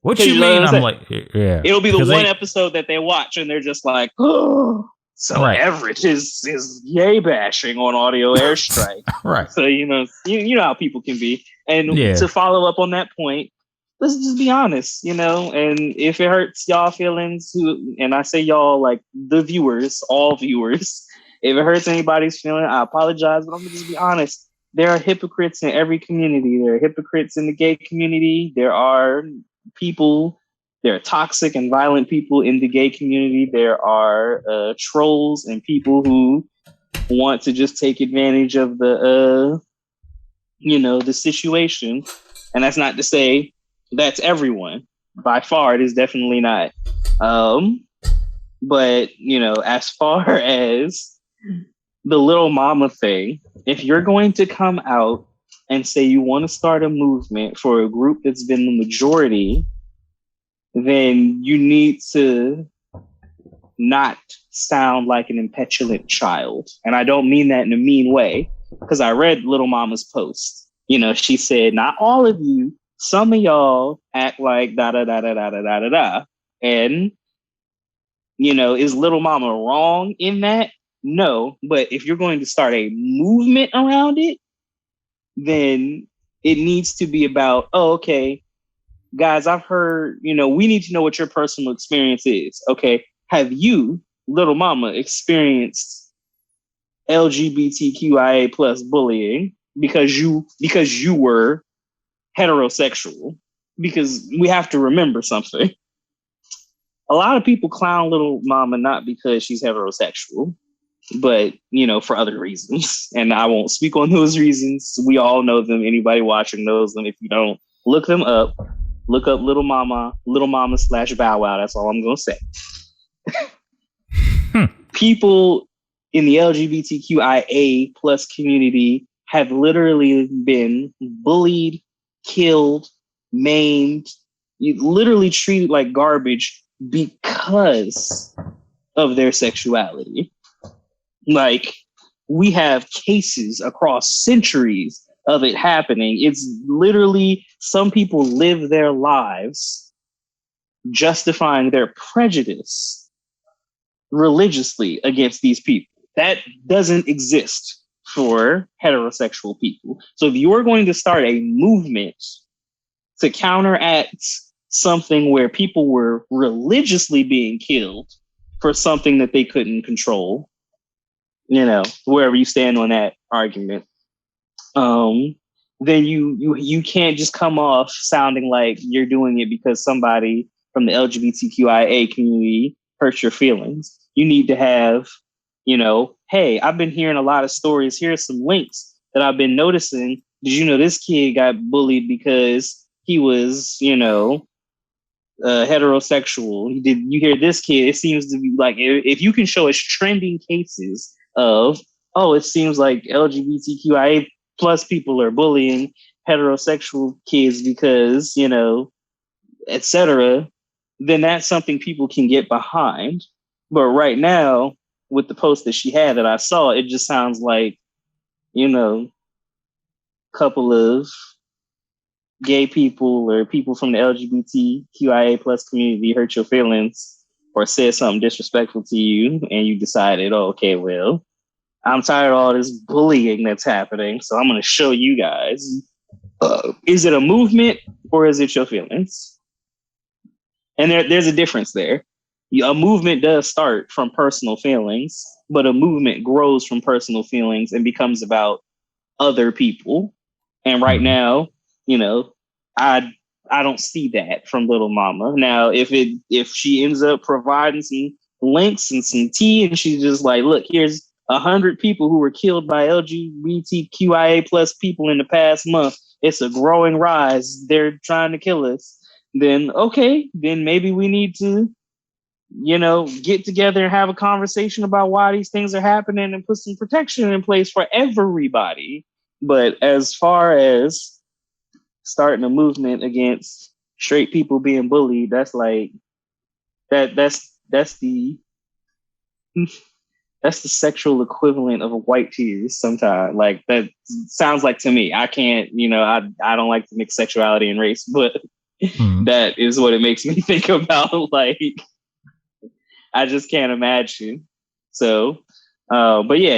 What you mean? I'm like, yeah. It'll be the one episode that they watch and they're just like, oh, so right. Everett is yay bashing on audio airstrike. Right. So, you know how people can be. And to follow up on that point, let's just be honest, and if it hurts y'all feelings, and I say y'all like the viewers, all viewers, if it hurts anybody's feeling, I apologize, but I'm gonna just be honest. There are hypocrites in every community. There are hypocrites in the gay community. There are toxic and violent people in the gay community. There are trolls and people who want to just take advantage of the situation. And that's not to say that's everyone. By far, it is definitely not. But, as far as the little mama thing, if you're going to come out and say you want to start a movement for a group that's been the majority, then you need to not sound like an petulant child. And I don't mean that in a mean way, because I read Little Mama's post. She said, not all of you, some of y'all act like da da da da da da da da. And, is Little Mama wrong in that? No. But if you're going to start a movement around it, then it needs to be about, oh, okay, guys, I've heard, we need to know what your personal experience is. Okay. Have you, Little Mama, experienced LGBTQIA plus bullying because you were heterosexual? Because we have to remember something. A lot of people clown Little Mama not because she's heterosexual, but, for other reasons. And I won't speak on those reasons. We all know them. Anybody watching knows them. If you don't, look them up. Look up Little Mama / Bow Wow. That's all I'm going to say. People in the LGBTQIA plus community have literally been bullied, killed, maimed, literally treated like garbage because of their sexuality. Like, we have cases across centuries of it happening. It's literally, some people live their lives justifying their prejudice religiously against these people. That doesn't exist for heterosexual people. So if you're going to start a movement to counteract something where people were religiously being killed for something that they couldn't control, wherever you stand on that argument, then you can't just come off sounding like you're doing it because somebody from the LGBTQIA community hurt your feelings. You need to have, hey, I've been hearing a lot of stories. Here's some links that I've been noticing. Did you know this kid got bullied because he was, heterosexual? Did you hear this kid? It seems to be like, if you can show us trending cases of, it seems like LGBTQIA plus people are bullying heterosexual kids because, etc., then that's something people can get behind. But right now, with the post that she had that I saw, it just sounds like, couple of gay people or people from the LGBTQIA plus community hurt your feelings or said something disrespectful to you, and you decided, okay, well, I'm tired of all this bullying that's happening, so I'm going to show you guys. Is it a movement or is it your feelings? And there's a difference there. A movement does start from personal feelings, but a movement grows from personal feelings and becomes about other people. And right now, I don't see that from Little Mama. Now, if she ends up providing some links and some tea, and she's just like, look, here's 100 people who were killed by LGBTQIA plus people in the past month. It's a growing rise. They're trying to kill us. Then, okay, then maybe we need to, get together and have a conversation about why these things are happening and put some protection in place for everybody. But as far as starting a movement against straight people being bullied, that's like that's the sexual equivalent of white tears sometimes. Like, that sounds like to me. I can't, I don't like to mix sexuality and race, but that is what it makes me think about. Like, I just can't imagine. So, but yeah,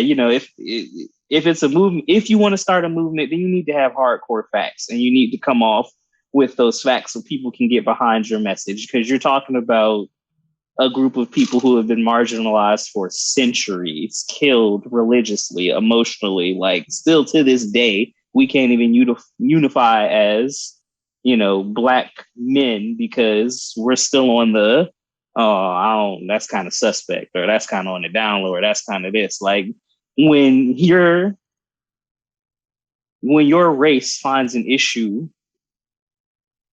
if it's a movement, if you want to start a movement, then you need to have hardcore facts, and you need to come off with those facts so people can get behind your message, because you're talking about a group of people who have been marginalized for centuries, killed religiously, emotionally. Like, still to this day, we can't even unify as, Black men, because we're still on the, that's kind of suspect, or that's kind of on the down low, or that's kind of this. Like, when your race finds an issue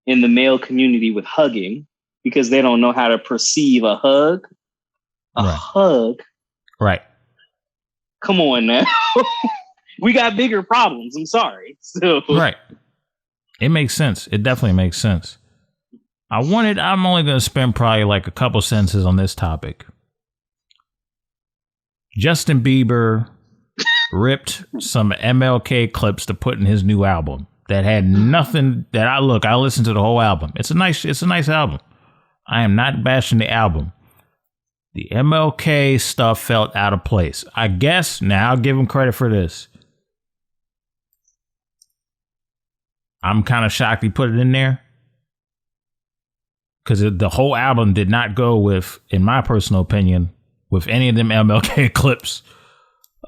in the male community with hugging because they don't know how to perceive a hug, hug. Right. Come on now. We got bigger problems. I'm sorry. So. Right. It makes sense. It definitely makes sense. I'm only going to spend probably like a couple sentences on this topic. Justin Bieber ripped some MLK clips to put in his new album that had nothing that I listened to the whole album. It's a nice album. I am not bashing the album. The MLK stuff felt out of place. I guess now I'll give him credit for this. I'm kind of shocked he put it in there, because the whole album did not go with, in my personal opinion, with any of them MLK clips.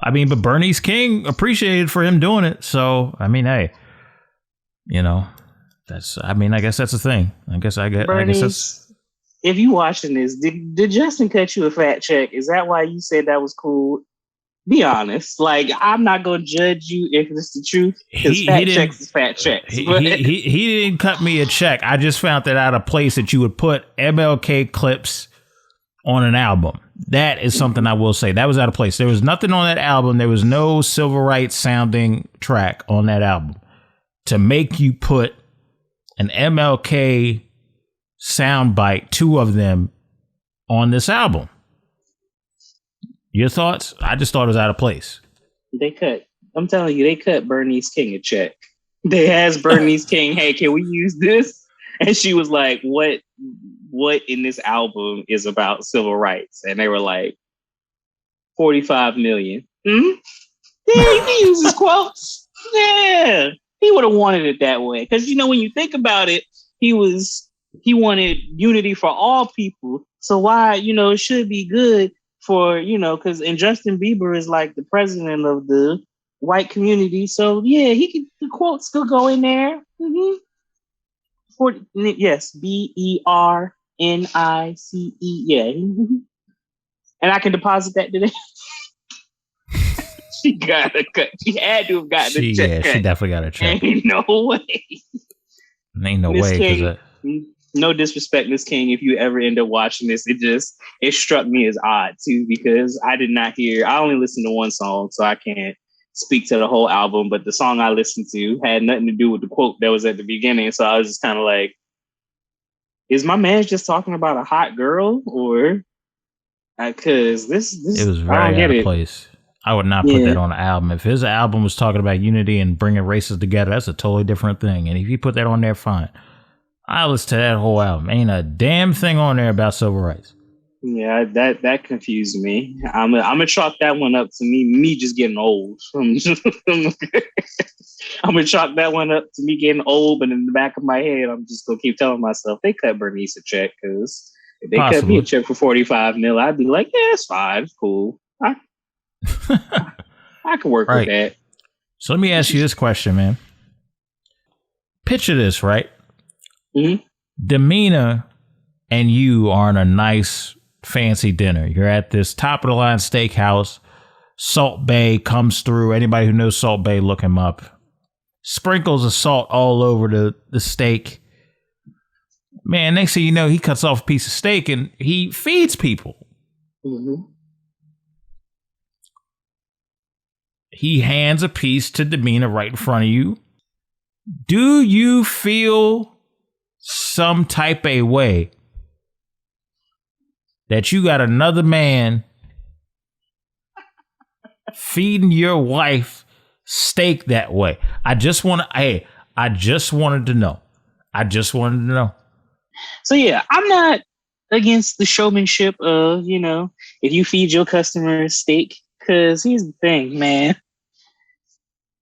I mean, but Bernice King appreciated for him doing it. So, I mean, hey, I guess that's the thing. Bernice, if you watching this, did Justin cut you a fat check? Is that why you said that was cool? Be honest. Like, I'm not going to judge you if it's the truth, because fat checks is fat checks. He didn't cut me a check. I just found that out of place that you would put MLK clips on an album. That is something I will say. That was out of place. There was nothing on that album. There was no civil rights sounding track on that album to make you put an MLK soundbite, 2 of them, on this album. Your thoughts? I just thought it was out of place. I'm telling you, they cut Bernice King a check. They asked Bernice King, hey, can we use this? And she was like, what in this album is about civil rights? And they were like, 45 million. Yeah, you can use his quotes. Yeah. He would have wanted it that way. Because, when you think about it, he wanted unity for all people. So why, it should be good for, because, and Justin Bieber is like the president of the white community. So yeah, the quotes still go in there. Mm-hmm. Yes, BERNICE. Yeah. And I can deposit that today. She got a cut. She had to have gotten a check. Yeah, she definitely got a check. Ain't no way. Ain't no Miss way. King, no disrespect, Miss King. If you ever end up watching this, it struck me as odd too, because I did not hear. I only listened to one song, so I can't speak to the whole album. But the song I listened to had nothing to do with the quote that was at the beginning. So I was just kind of like, "Is my man just talking about a hot girl, or?" Because this it was very out of place. I would not put that on an album. If his album was talking about unity and bringing races together, that's a totally different thing. And if you put that on there, fine. I listen to that whole album. Ain't a damn thing on there about civil rights. Yeah, that confused me. I'm gonna chalk that one up to me just getting old. I'm gonna chalk that one up to me getting old, but in the back of my head, I'm just gonna keep telling myself they cut Bernice a check, because if they cut me a check for $45 million, I'd be like, yeah, it's fine, it's cool. I can work with that. So let me ask you this question, man. Picture this, right? Mm-hmm. Demeanor and you are on a nice, fancy dinner. You're at this top of the line steakhouse. Salt Bae comes through. Anybody who knows Salt Bae, look him up. Sprinkles of salt all over the steak. Man, next thing you know, he cuts off a piece of steak and he feeds people. Mm-hmm. He hands a piece to Demeanor right in front of you. Do you feel some type of way that you got another man feeding your wife steak that way? I just wanted to know. So yeah, I'm not against the showmanship of, if you feed your customers steak, because here's the thing, man.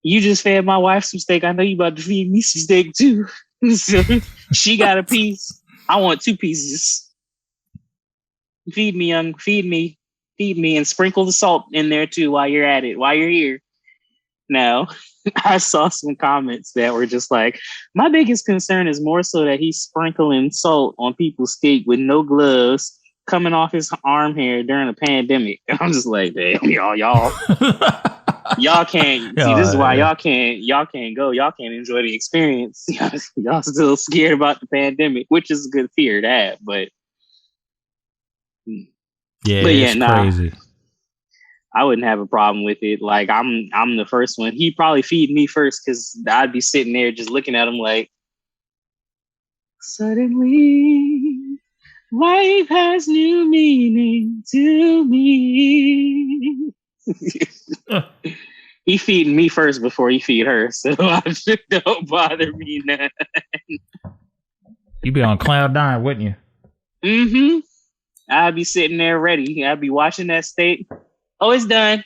You just fed my wife some steak. I know you about to feed me some steak too. So she got a piece. I want 2 pieces. Feed me, young. Feed me, and sprinkle the salt in there too while you're at it. While you're here. Now, I saw some comments that were just like, my biggest concern is more so that he's sprinkling salt on people's steak with no gloves, coming off his arm hair during a pandemic. And I'm just like, damn, y'all. Y'all can't see. This is why y'all can't go. Y'all can't enjoy the experience. Y'all still scared about the pandemic, which is a good fear to have. But it's crazy. I wouldn't have a problem with it. Like I'm the first one. He'd probably feed me first, because I'd be sitting there just looking at him like, suddenly life has new meaning to me. He feeding me first before he feed her, so don't bother me now. You'd be on cloud 9, wouldn't you? Mm-hmm. I'd be sitting there ready. I'd be watching that steak. Oh, it's done.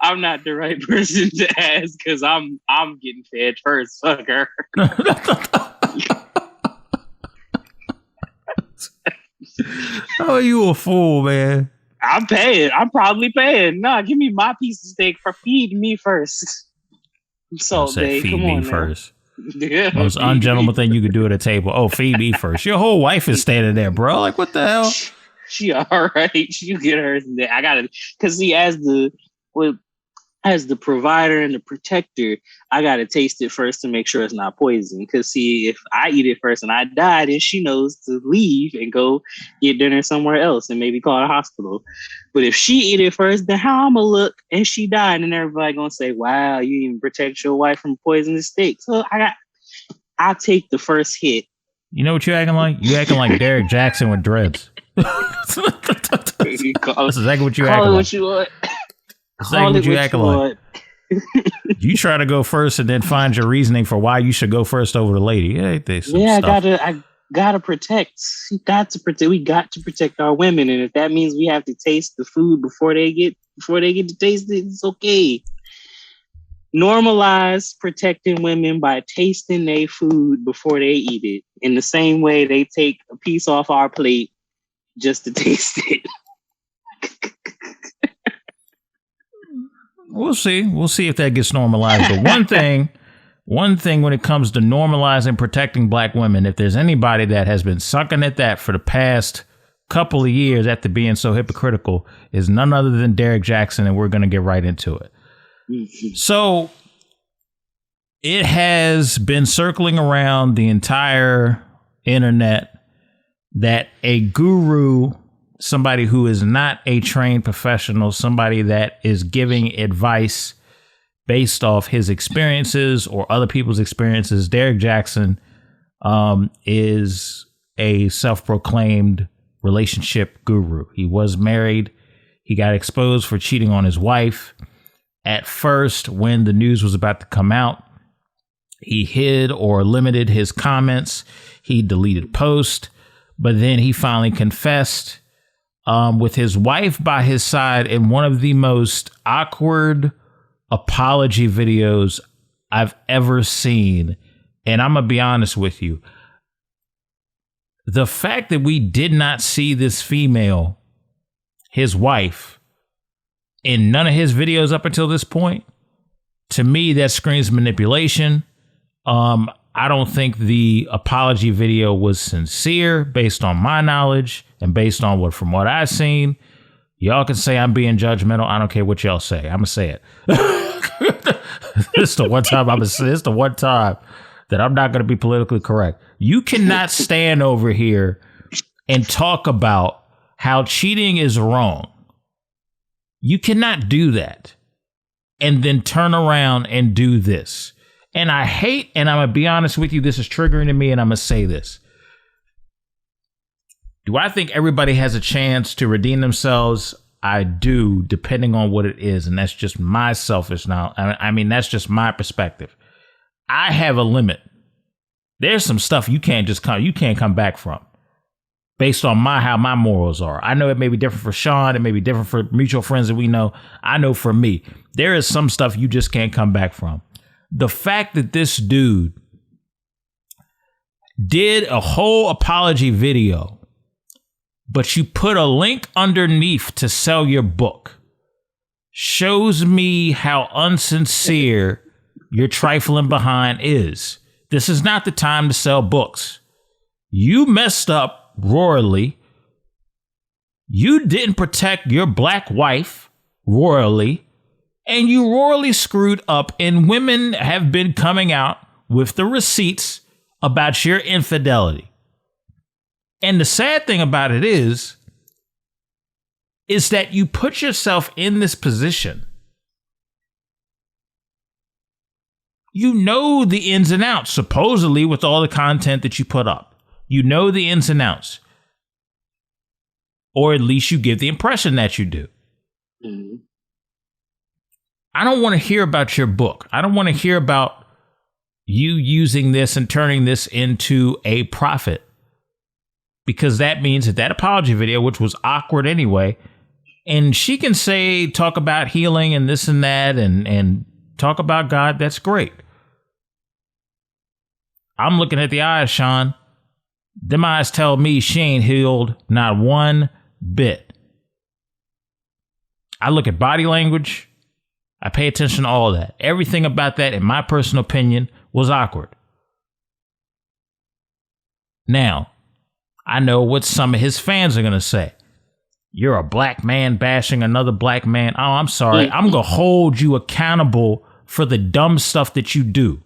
I'm not the right person to ask, because I'm getting fed first. Fuck her. Oh, you a fool, man. I'm paying. I'm probably paying. Nah, give me my piece of steak for feeding me first. So, feed come me on first. Yeah, most ungentleman thing you could do at a table. Oh, feed me first. Your whole wife is standing there, bro. Like, what the hell? She all right. You get her. I gotta, because see, as the provider and the protector, I gotta taste it first to make sure it's not poison. Because see, if I eat it first and I die, then she knows to leave and go get dinner somewhere else and maybe call a hospital. But if she eat it first, then how I'ma look and she died, and everybody gonna say, "Wow, you even protect your wife from poisonous steak." So I'll take the first hit. You know what you acting like? You acting like Derrick Jaxn with dreads. That's exactly what you acting like. What you want. Exactly what you acting like. You try to go first and then find your reasoning for why you should go first over the lady. I gotta protect. We got to protect our women, and if that means we have to taste the food before they get to taste it, it's okay. Normalize protecting women by tasting their food before they eat it, in the same way they take a piece off our plate just to taste it. We'll see. We'll see if that gets normalized. But one thing one thing when it comes to normalizing protecting black women, if there's anybody that has been sucking at that for the past couple of years after being so hypocritical, is none other than Derrick Jaxn, and we're going to get right into it. So it has been circling around the entire internet that a guru, somebody who is not a trained professional, somebody that is giving advice based off his experiences or other people's experiences, Derrick Jaxn is a self-proclaimed relationship guru. He was married. He got exposed for cheating on his wife. At first, when the news was about to come out, he hid or limited his comments. He deleted posts, but then he finally confessed with his wife by his side in one of the most awkward apology videos I've ever seen. And I'm gonna be honest with you, the fact that we did not see this female, his wife, in none of his videos up until this point, to me that screams manipulation. I don't think the apology video was sincere based on my knowledge and based on from what I've seen. Y'all can say I'm being judgmental. I don't care what y'all say. I'm gonna say it. It's the one time it's the one time that I'm not gonna be politically correct. You cannot stand over here and talk about how cheating is wrong. You cannot do that and then turn around and do this. And I hate, and I'm gonna be honest with you, this is triggering to me, and I'm gonna say this. Do I think everybody has a chance to redeem themselves? I do, depending on what it is. And that's just my selfish now. I mean, that's just my perspective. I have a limit. There's some stuff you can't come back from based on how my morals are. I know it may be different for Sean. It may be different for mutual friends that we know. I know for me, there is some stuff you just can't come back from. The fact that this dude did a whole apology video, but you put a link underneath to sell your book, shows me how unsincere your trifling behind is. This is not the time to sell books. You messed up royally. You didn't protect your black wife royally, and you royally screwed up, and women have been coming out with the receipts about your infidelity. And the sad thing about it is that you put yourself in this position. You know the ins and outs, supposedly, with all the content that you put up. You know the ins and outs. Or at least you give the impression that you do. Mm-hmm. I don't want to hear about your book. I don't want to hear about you using this and turning this into a profit. Because that means that apology video, which was awkward anyway, and she can talk about healing and this and that and talk about God, that's great. I'm looking at the eyes, Sean. Them eyes tell me she ain't healed not one bit. I look at body language. I pay attention to all that. Everything about that, in my personal opinion, was awkward. Now, I know what some of his fans are going to say. You're a black man bashing another black man. Oh, I'm sorry. I'm going to hold you accountable for the dumb stuff that you do.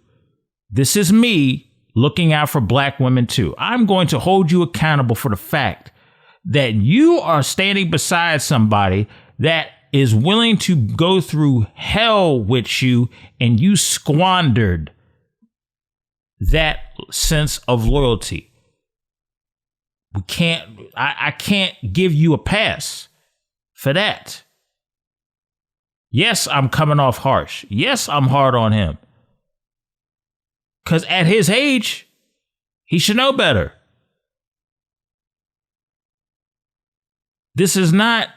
This is me looking out for black women too. I'm going to hold you accountable for the fact that you are standing beside somebody that is willing to go through hell with you, and you squandered that sense of loyalty. I can't give you a pass for that. Yes, I'm coming off harsh. Yes, I'm hard on him. Because at his age, he should know better. This is not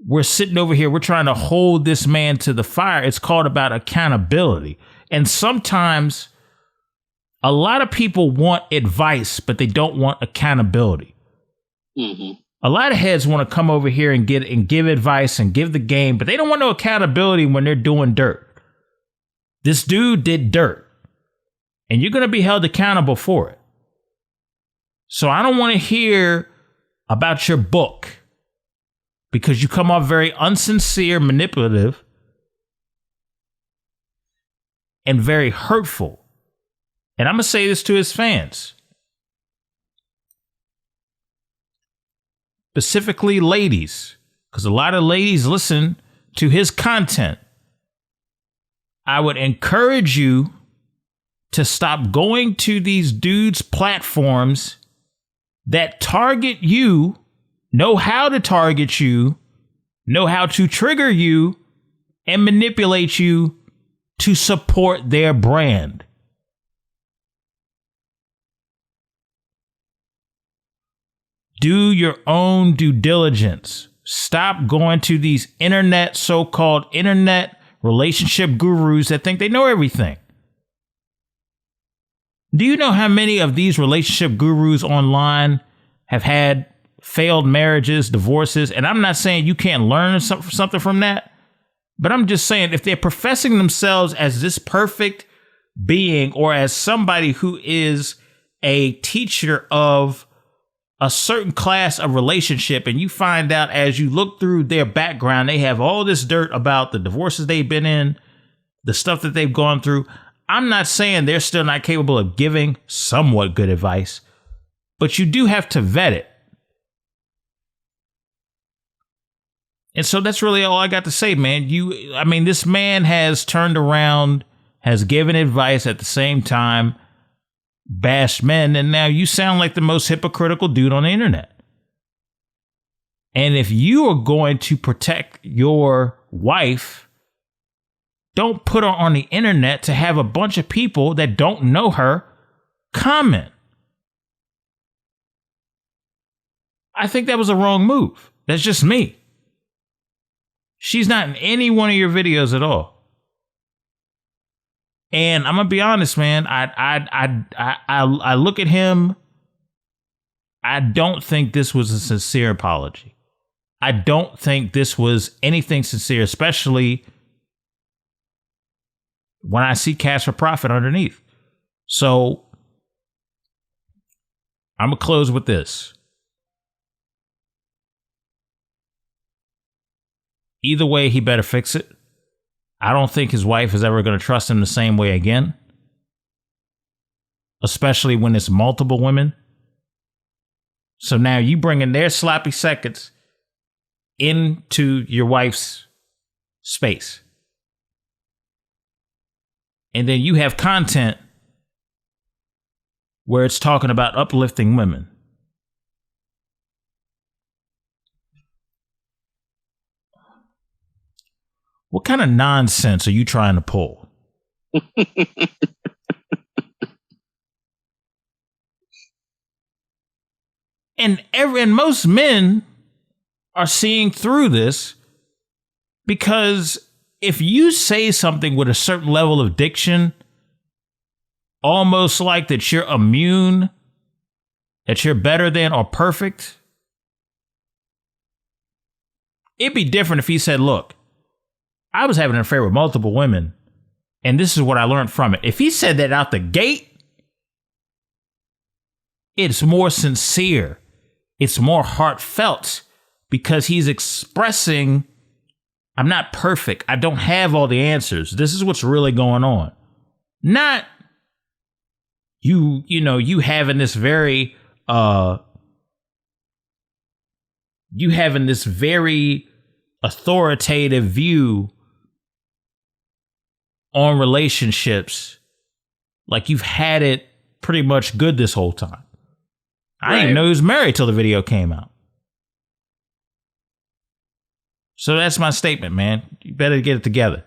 we're sitting over here, we're trying to hold this man to the fire. It's called about accountability. And sometimes a lot of people want advice, but they don't want accountability. Mm-hmm. A lot of heads want to come over here and give advice and give the game, but they don't want no accountability when they're doing dirt. This dude did dirt, and you're going to be held accountable for it. So I don't want to hear about your book because you come off very unsincere, manipulative, and very hurtful. And I'm going to say this to his fans. Specifically ladies, because a lot of ladies listen to his content. I would encourage you to stop going to these dudes' platforms that target you, know how to target you, know how to trigger you, and manipulate you to support their brand. Do your own due diligence. Stop going to these so-called internet relationship gurus that think they know everything. Do you know how many of these relationship gurus online have had failed marriages, divorces? And I'm not saying you can't learn something from that, but I'm just saying if they're professing themselves as this perfect being or as somebody who is a teacher of a certain class of relationship, and you find out as you look through their background, they have all this dirt about the divorces they've been in, the stuff that they've gone through. I'm not saying they're still not capable of giving somewhat good advice, but you do have to vet it. And so that's really all I got to say, man. This man has turned around, has given advice at the same time, bashed men, and now you sound like the most hypocritical dude on the internet. And if you are going to protect your wife, don't put her on the internet to have a bunch of people that don't know her comment. I think that was a wrong move. That's just me. She's not in any one of your videos at all. And I'm gonna be honest, man. I look at him. I don't think this was a sincere apology. I don't think this was anything sincere, especially when I see cash for profit underneath. So I'm gonna close with this. Either way, he better fix it. I don't think his wife is ever going to trust him the same way again. Especially when it's multiple women. So now you bringing their sloppy seconds into your wife's space. And then you have content where it's talking about uplifting women. What kind of nonsense are you trying to pull? And most men are seeing through this, because if you say something with a certain level of diction, almost like that you're immune, that you're better than or perfect, it'd be different if he said, look, I was having an affair with multiple women, and this is what I learned from it. If he said that out the gate, it's more sincere. It's more heartfelt, because he's expressing, I'm not perfect. I don't have all the answers. This is what's really going on. Not you having this very authoritative view on relationships, like you've had it pretty much good this whole time. I didn't even know he was married till the video came out. So that's my statement, man. You better get it together.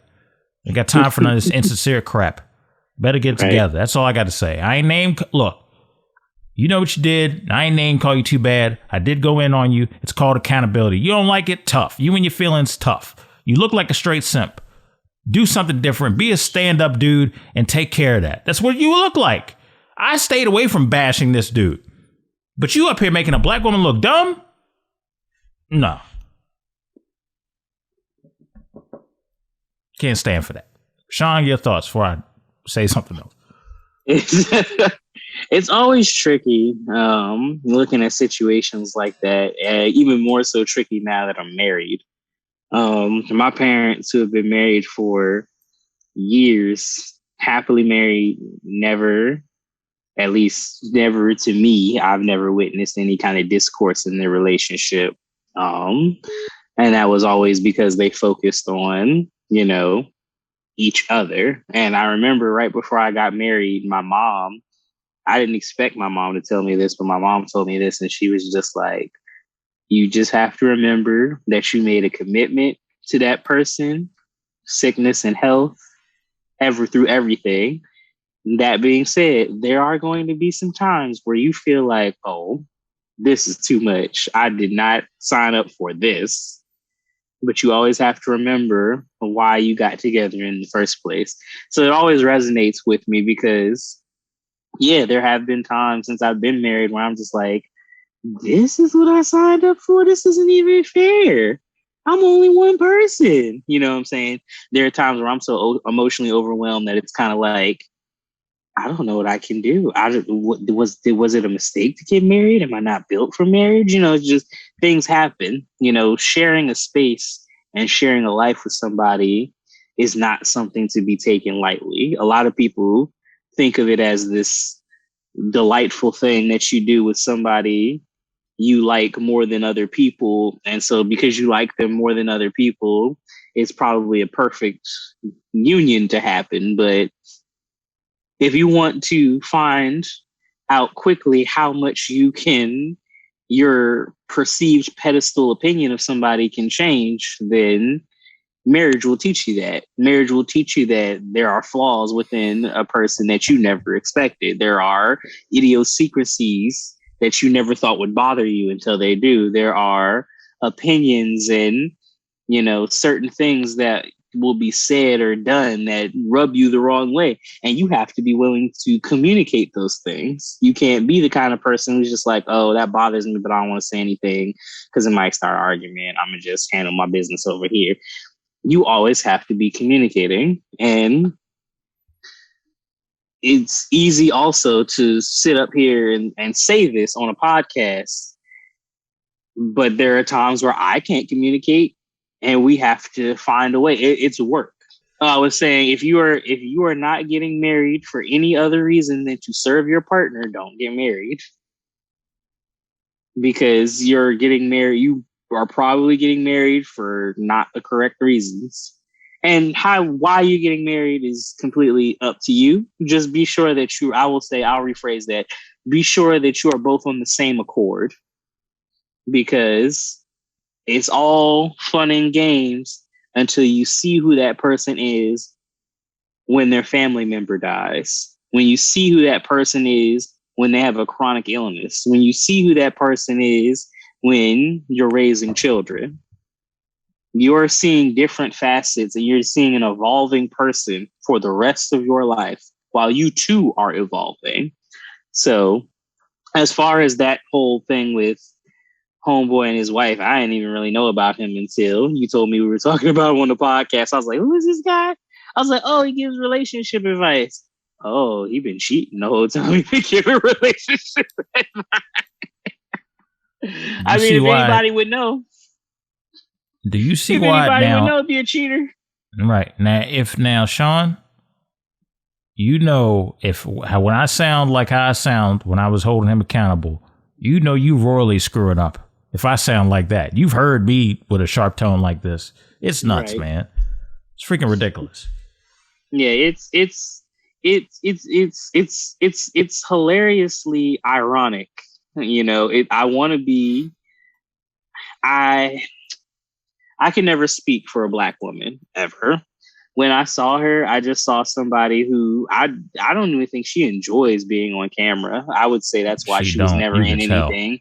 I got time for none of this insincere crap. Better get it together. That's all I got to say. Look, you know what you did. I ain't name call you too bad. I did go in on you. It's called accountability. You don't like it? Tough. You and your feelings? Tough. You look like a straight simp. Do something different. Be a stand-up dude and take care of that. That's what you look like. I stayed away from bashing this dude. But you up here making a black woman look dumb? No. Can't stand for that. Sean, your thoughts before I say something else. It's always tricky looking at situations like that. Even more so tricky now that I'm married. My parents, who have been married for years, happily married, never, at least never to me, I've never witnessed any kind of discourse in their relationship. And that was always because they focused on, each other. And I remember right before I got married, I didn't expect my mom to tell me this, but my mom told me this, and she was just like, you just have to remember that you made a commitment to that person, sickness and health, through everything. That being said, there are going to be some times where you feel like, oh, this is too much. I did not sign up for this. But you always have to remember why you got together in the first place. So it always resonates with me because, yeah, there have been times since I've been married where I'm just like, this is what I signed up for. This isn't even fair. I'm only one person. You know what I'm saying? There are times where I'm so emotionally overwhelmed that it's kind of like, I don't know what I can do. Was it a mistake to get married? Am I not built for marriage? It's just things happen. Sharing a space and sharing a life with somebody is not something to be taken lightly. A lot of people think of it as this delightful thing that you do with somebody you like more than other people. And so because you like them more than other people, it's probably a perfect union to happen. But if you want to find out quickly how much your perceived pedestal opinion of somebody can change, then marriage will teach you that. Marriage will teach you that there are flaws within a person that you never expected. There are idiosyncrasies that you never thought would bother you until they do. There are opinions and, certain things that will be said or done that rub you the wrong way. And you have to be willing to communicate those things. You can't be the kind of person who's just like, oh, that bothers me, but I don't want to say anything because it might start an argument. I'm going to just handle my business over here. You always have to be communicating. And it's easy also to sit up here and say this on a podcast, but there are times where I can't communicate and we have to find a way. It's work. I was saying, if you are not getting married for any other reason than to serve your partner, don't get married. Because you're getting married, you are probably getting married for not the correct reasons. And why you're getting married is completely up to you. Just be sure that I'll rephrase that. Be sure that you are both on the same accord. Because it's all fun and games until you see who that person is when their family member dies. When you see who that person is when they have a chronic illness. When you see who that person is when you're raising children. You're seeing different facets and you're seeing an evolving person for the rest of your life while you too are evolving. So as far as that whole thing with homeboy and his wife, I didn't even really know about him until you told me we were talking about him on the podcast. I was like, who is this guy? I was like, oh, he gives relationship advice. Oh, he been cheating the whole time. He been giving relationship advice. I mean, if anybody would know. Do you see if why anybody now? Would know, be a cheater. Right. Now, Sean, when I sound like how I sound when I was holding him accountable, you royally screwing up. If I sound like that, you've heard me with a sharp tone like this. It's nuts, right, man. It's freaking ridiculous. Yeah, it's hilariously ironic. I want to be. I can never speak for a Black woman ever. When I saw her, I just saw somebody who I don't even think she enjoys being on camera. I would say that's why she was never in anything.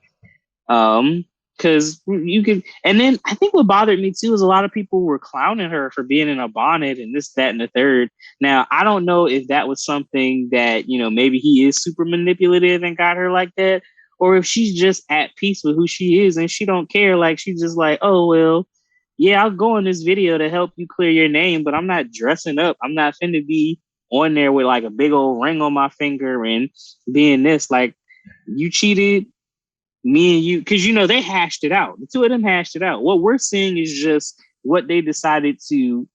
Because you could, and then I think what bothered me too is a lot of people were clowning her for being in a bonnet and this, that, and the third. Now, I don't know if that was something that, maybe he is super manipulative and got her like that, or if she's just at peace with who she is and she don't care, like she's just like, oh well, yeah, I'll go in this video to help you clear your name, but I'm not dressing up. I'm not finna be on there with like a big old ring on my finger and being this. Like, you cheated, me and you, because they hashed it out. The two of them hashed it out. What we're seeing is just what they decided to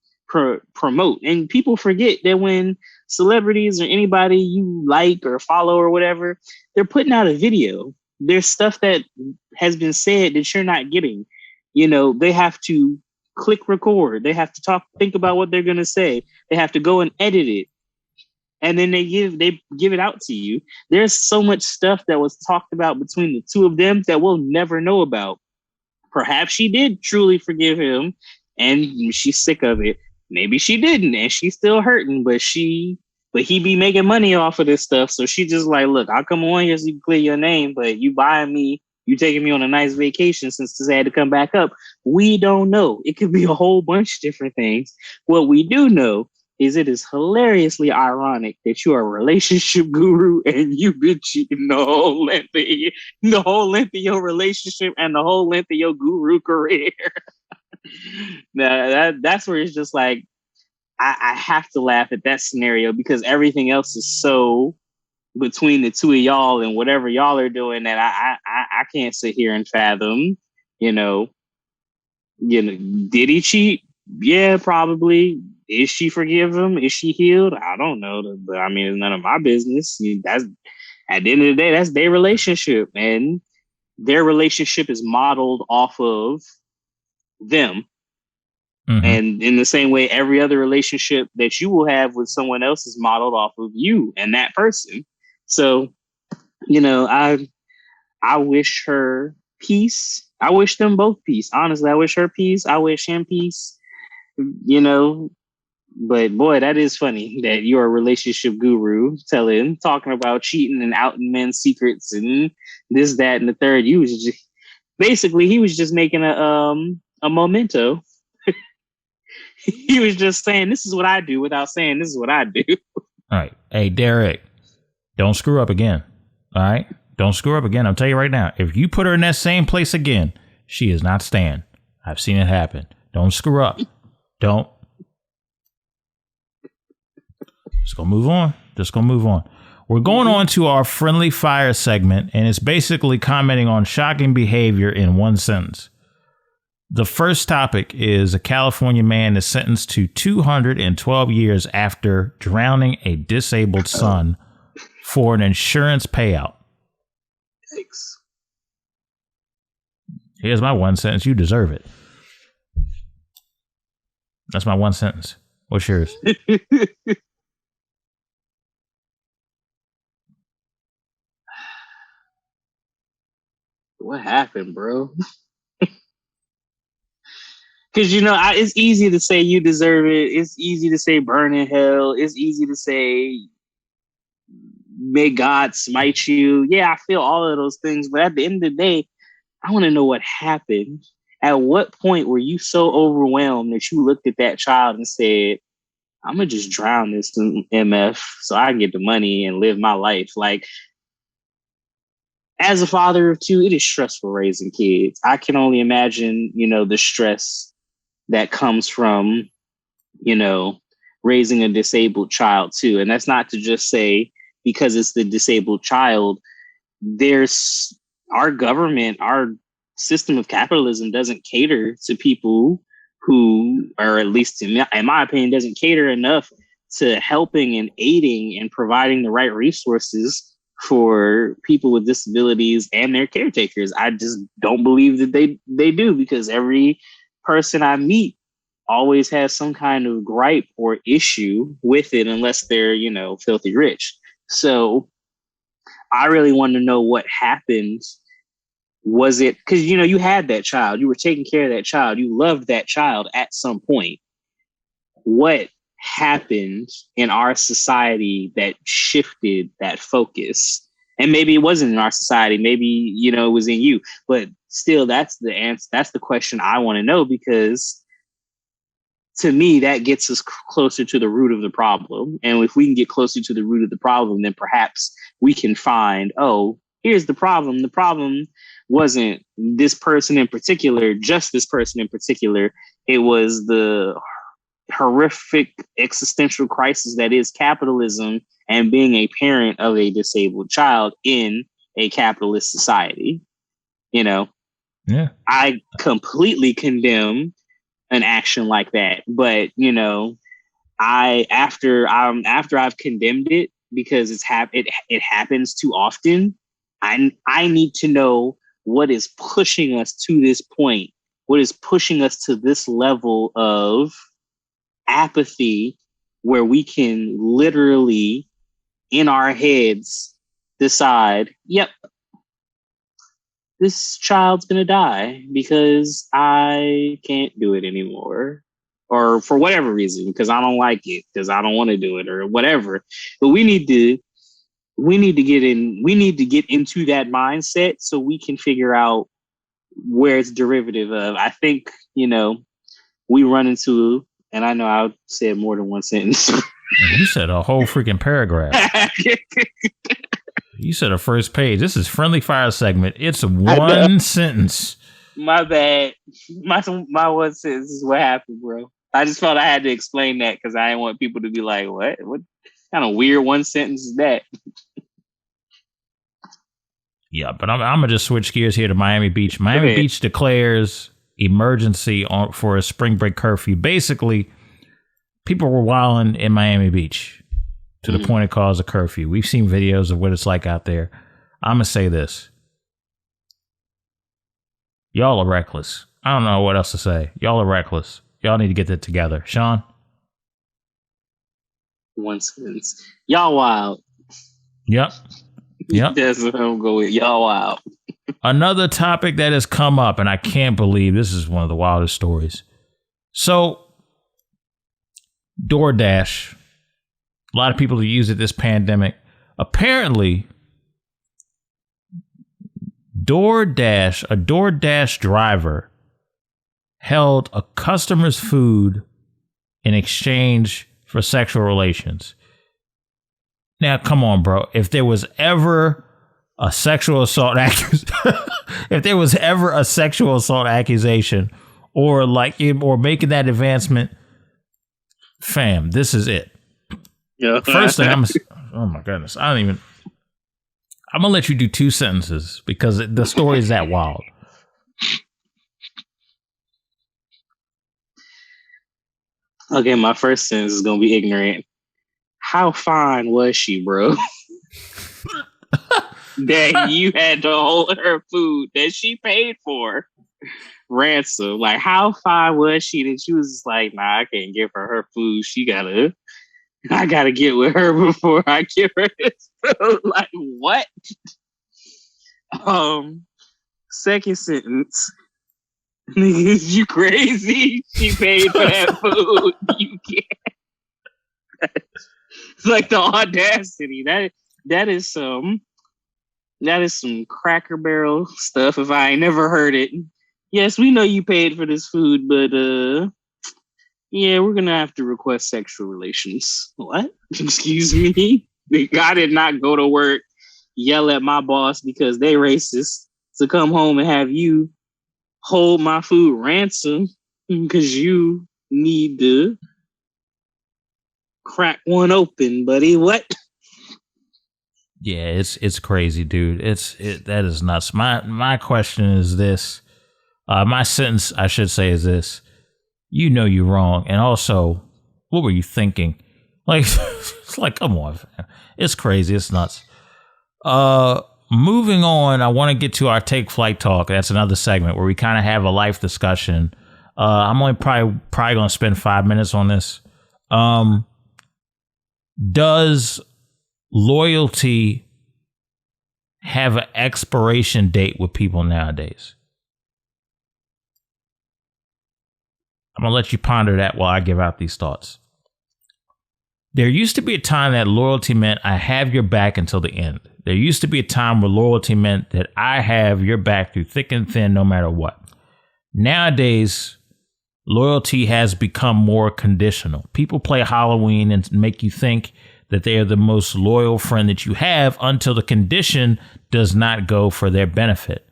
promote. And people forget that when celebrities or anybody you like or follow or whatever, they're putting out a video. There's stuff that has been said that you're not getting. They have to click record. They have to think about what they're going to say. They have to go and edit it. And then they give it out to you. There's so much stuff that was talked about between the two of them that we'll never know about. Perhaps she did truly forgive him and she's sick of it. Maybe she didn't and she's still hurting, but he be making money off of this stuff. So she just like, look, I'll come on here so you can clear your name, but you buying me, you taking me on a nice vacation since this had to come back up. We don't know. It could be a whole bunch of different things. What we do know is it is hilariously ironic that you are a relationship guru and you've been cheating the whole length of your relationship and the whole length of your guru career. Now, that's where it's just like, I have to laugh at that scenario because everything else is so between the two of y'all and whatever y'all are doing that I can't sit here and fathom, did he cheat? Yeah, probably. Is she forgive him? Is she healed? I don't know. But I mean, it's none of my business. That's at the end of the day, that's their relationship. And their relationship is modeled off of them. Mm-hmm. And in the same way, every other relationship that you will have with someone else is modeled off of you and that person. So, I wish her peace. I wish them both peace. Honestly, I wish her peace. I wish him peace. But boy, that is funny that you're a relationship guru talking about cheating and outing men's secrets and this, that, and the third. He was just making a memento. He was just saying, this is what I do without saying, this is what I do. All right. Hey, Derrick, don't screw up again. All right. Don't screw up again. I'll tell you right now, if you put her in that same place again, she is not staying. I've seen it happen. Don't screw up. Don't. Just gonna move on. We're going on to our friendly fire segment, and it's basically commenting on shocking behavior in one sentence. The first topic is a California man is sentenced to 212 years after drowning a disabled son for an insurance payout. Thanks. Here's my one sentence. You deserve it. That's my one sentence. What's yours? What happened, bro? Because, it's easy to say you deserve it. It's easy to say burn in hell. It's easy to say may God smite you. Yeah, I feel all of those things. But at the end of the day, I want to know what happened. At what point were you so overwhelmed that you looked at that child and said, I'm going to just drown this MF so I can get the money and live my life? Like, as a father of two, it is stressful raising kids. I can only imagine, the stress that comes from, raising a disabled child too. And that's not to just say because it's the disabled child, there's our government, our system of capitalism doesn't cater to people who, or at least in my opinion, doesn't cater enough to helping and aiding and providing the right resources for people with disabilities and their caretakers. I just don't believe that they do, because every person I meet always has some kind of gripe or issue with it, unless they're, filthy rich. So I really want to know what happened. Was it because, you had that child, you were taking care of that child, you loved that child at some point. What happened in our society that shifted that focus? And maybe it wasn't in our society, maybe, it was in you, but still, that's the answer. That's the question I want to know, because to me, that gets us closer to the root of the problem. And if we can get closer to the root of the problem, then perhaps we can find, here's the problem. The problem wasn't this person in particular, just this person in particular. It was the horrific existential crisis that is capitalism and being a parent of a disabled child in a capitalist society. You know, Yeah. I completely condemn an action like that. But, you know, after I've condemned it because it happens too often, I need to know what is pushing us to this point, what is pushing us to this level of apathy where we can literally in our heads decide, yep, this child's gonna die because I can't do it anymore, or for whatever reason, because I don't like it, because I don't want to do it, or whatever. But we need to get into that mindset so we can figure out where it's derivative of. I think, you know, we run into, and I know I said more than one sentence. You said a whole freaking paragraph. You said a first page. This is Friendly Fire segment. It's one sentence. My bad. My one sentence is what happened, bro. I just felt I had to explain that because I didn't want people to be like, what kind of weird one sentence is that? Yeah, but I'm going to just switch gears here to Miami Beach. Miami Beach declares emergency for a spring break curfew. Basically, people were wilding in Miami Beach to the point it caused a curfew. We've seen videos of what it's like out there. I'm going to say this. Y'all are reckless. I don't know what else to say. Y'all are reckless. Y'all need to get that together. Sean? One sentence. Y'all wild. Yep. That's what I'm going with. Y'all wild. Another topic that has come up, and I can't believe this is one of the wildest stories. So, DoorDash, a lot of people who use it this pandemic. Apparently, a DoorDash driver held a customer's food in exchange for sexual relations. Now, come on, bro. If there was ever a sexual assault accusation or making that advancement, fam, this is it. Yeah. First thing, oh my goodness, I'm gonna let you do two sentences because the story is that wild. Okay, my first sentence is gonna be ignorant. How fine was she, bro? That you had to hold her food that she paid for ransom. Like, how fine was she that she was just like, nah, I can't give her food. I gotta get with her before I give her this food. Like, what? Second sentence. Niggas, you crazy? She paid for that food. You can't. It's like the audacity. That is some Cracker Barrel stuff if I ain't never heard it. Yes, we know you paid for this food, but yeah, we're gonna have to request sexual relations. What? Excuse me? I did not go to work, yell at my boss because they racist, to come home and have you hold my food ransom because you need to crack one open, buddy. What? Yeah, it's crazy, dude. That is nuts. My question is this. My sentence, I should say, is this. You know you're wrong. And also, what were you thinking? Like, it's like, come on, man. It's crazy. It's nuts. Moving on, I want to get to our Take Flight Talk. That's another segment where we kind of have a life discussion. I'm only probably going to spend 5 minutes on this. Does loyalty have an expiration date with people nowadays? I'm going to let you ponder that while I give out these thoughts. There used to be a time that loyalty meant I have your back until the end. There used to be a time where loyalty meant that I have your back through thick and thin, no matter what. Nowadays, loyalty has become more conditional. People play Halloween and make you think that they are the most loyal friend that you have until the condition does not go for their benefit.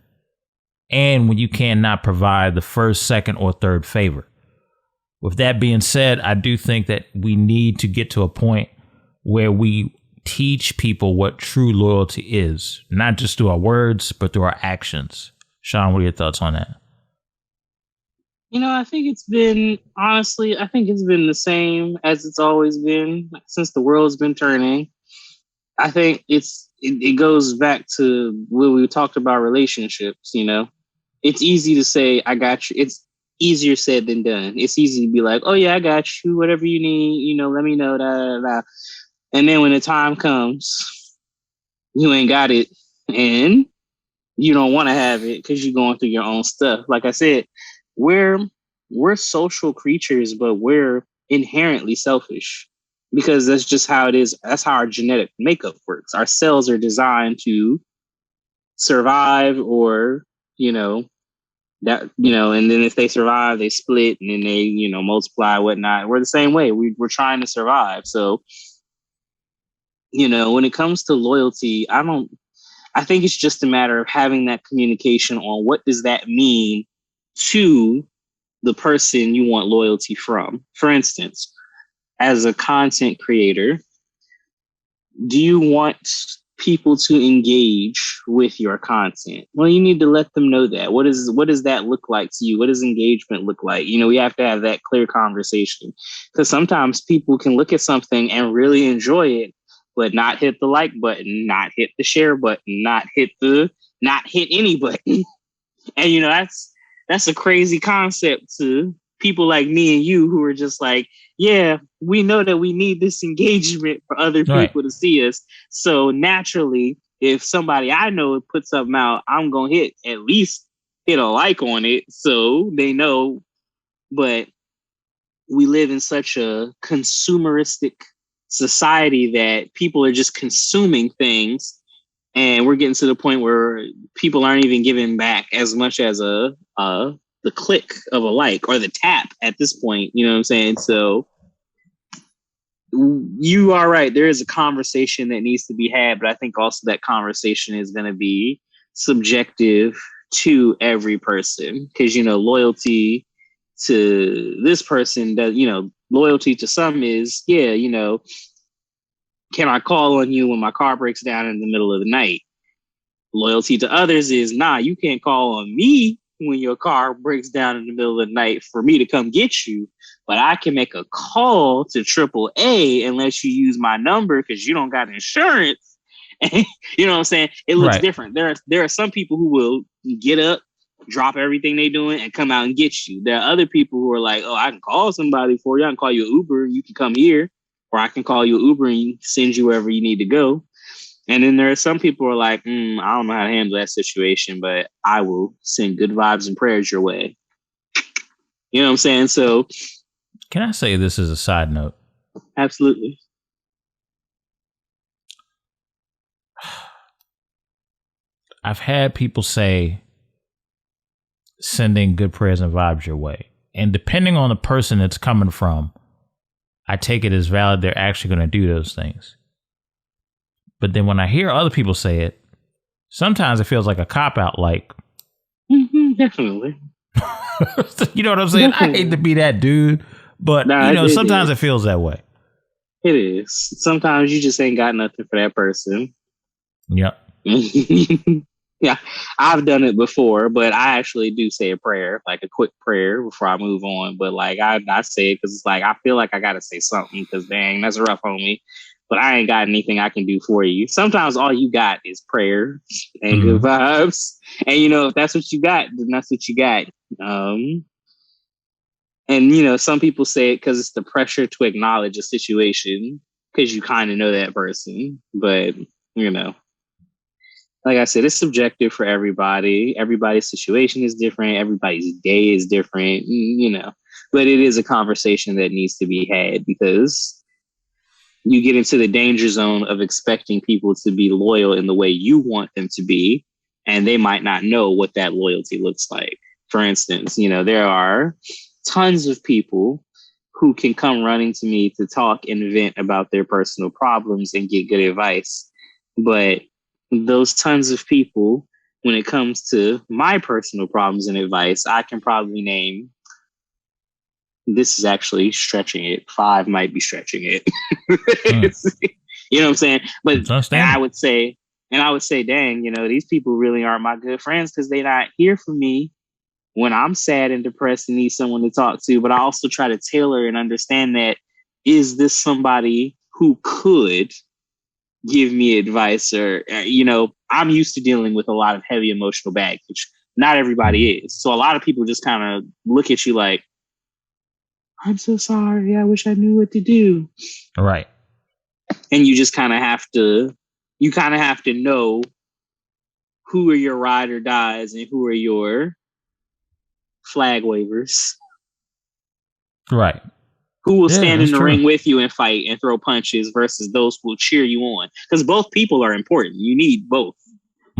And when you cannot provide the first, second, or third favor. With that being said, I do think that we need to get to a point where we teach people what true loyalty is, not just through our words, but through our actions. Sean, what are your thoughts on that? I think it's been the same as it's always been since the world's been turning. I think it goes back to what we talked about relationships, It's easy to say, I got you. It's easier said than done. It's easy to be like, oh yeah, I got you. Whatever you need, let me know, da. And then when the time comes, you ain't got it and you don't want to have it because you're going through your own stuff. Like I said, we're social creatures, but we're inherently selfish because that's just how it is. That's how our genetic makeup works. Our cells are designed to survive or, and then if they survive, they split and then they, multiply, whatnot. We're the same way. We're trying to survive. So, when it comes to loyalty, I think it's just a matter of having that communication on what does that mean to the person you want loyalty from. For instance, as a content creator, do you want people to engage with your content? Well, you need to let them know that. What does that look like to you? What does engagement look like? We have to have that clear conversation because sometimes people can look at something and really enjoy it, but not hit the like button, not hit the share button, not hit any button. And that's a crazy concept to people like me and you who are just like, yeah, we know that we need this engagement for other people to see us. So naturally, if somebody I know puts something out, I'm going to at least hit a like on it so they know. But we live in such a consumeristic society that people are just consuming things. And we're getting to the point where people aren't even giving back as much as the click of a like or the tap at this point. You know what I'm saying? So you are right. There is a conversation that needs to be had, but I think also that conversation is going to be subjective to every person because, loyalty to this person does, loyalty to some is, can I call on you when my car breaks down in the middle of the night? Loyalty to others is, nah, you can't call on me when your car breaks down in the middle of the night for me to come get you. But I can make a call to AAA and let you use my number because you don't got insurance. You know what I'm saying? It looks different. There are some people who will get up, drop everything they're doing, and come out and get you. There are other people who are like, oh, I can call somebody for you. I can call you an Uber. You can come here. Or I can call you an Uber and send you wherever you need to go. And then there are some people who are like, I don't know how to handle that situation, but I will send good vibes and prayers your way. You know what I'm saying? So can I say this as a side note? Absolutely. I've had people say sending good prayers and vibes your way. And depending on the person it's coming from, I take it as valid they're actually going to do those things. But then when I hear other people say it, sometimes it feels like a cop-out, like... Definitely. You know what I'm saying? Definitely. I hate to be that dude, but sometimes it feels that way. It is. Sometimes you just ain't got nothing for that person. Yep. Yeah, I've done it before, but I actually do say a prayer, like a quick prayer before I move on. But like I say it because it's like I feel like I gotta say something because dang, that's rough on me. But I ain't got anything I can do for you. Sometimes all you got is prayer and good vibes. And if that's what you got, then that's what you got. And some people say it because it's the pressure to acknowledge a situation because you kind of know that person. But like I said, it's subjective for everybody. Everybody's situation is different. Everybody's day is different, but it is a conversation that needs to be had because you get into the danger zone of expecting people to be loyal in the way you want them to be, and they might not know what that loyalty looks like. For instance, there are tons of people who can come running to me to talk and vent about their personal problems and get good advice. But those tons of people, when it comes to my personal problems and advice, I can probably name, this is actually stretching it. 5 might be stretching it. You know what I'm saying? But I would say, dang, you know, these people really aren't my good friends because they're not here for me when I'm sad and depressed and need someone to talk to. But I also try to tailor and understand that, is this somebody who could give me advice? Or, you know, I'm used to dealing with a lot of heavy emotional baggage, which not everybody is. So a lot of people just kind of look at you like, I'm so sorry, I wish I knew what to do. Right. And you just kind of have to know who are your ride or dies and who are your flag wavers. Right. Who will stand in the ring with you and fight and throw punches versus those who will cheer you on. Because both people are important. You need both.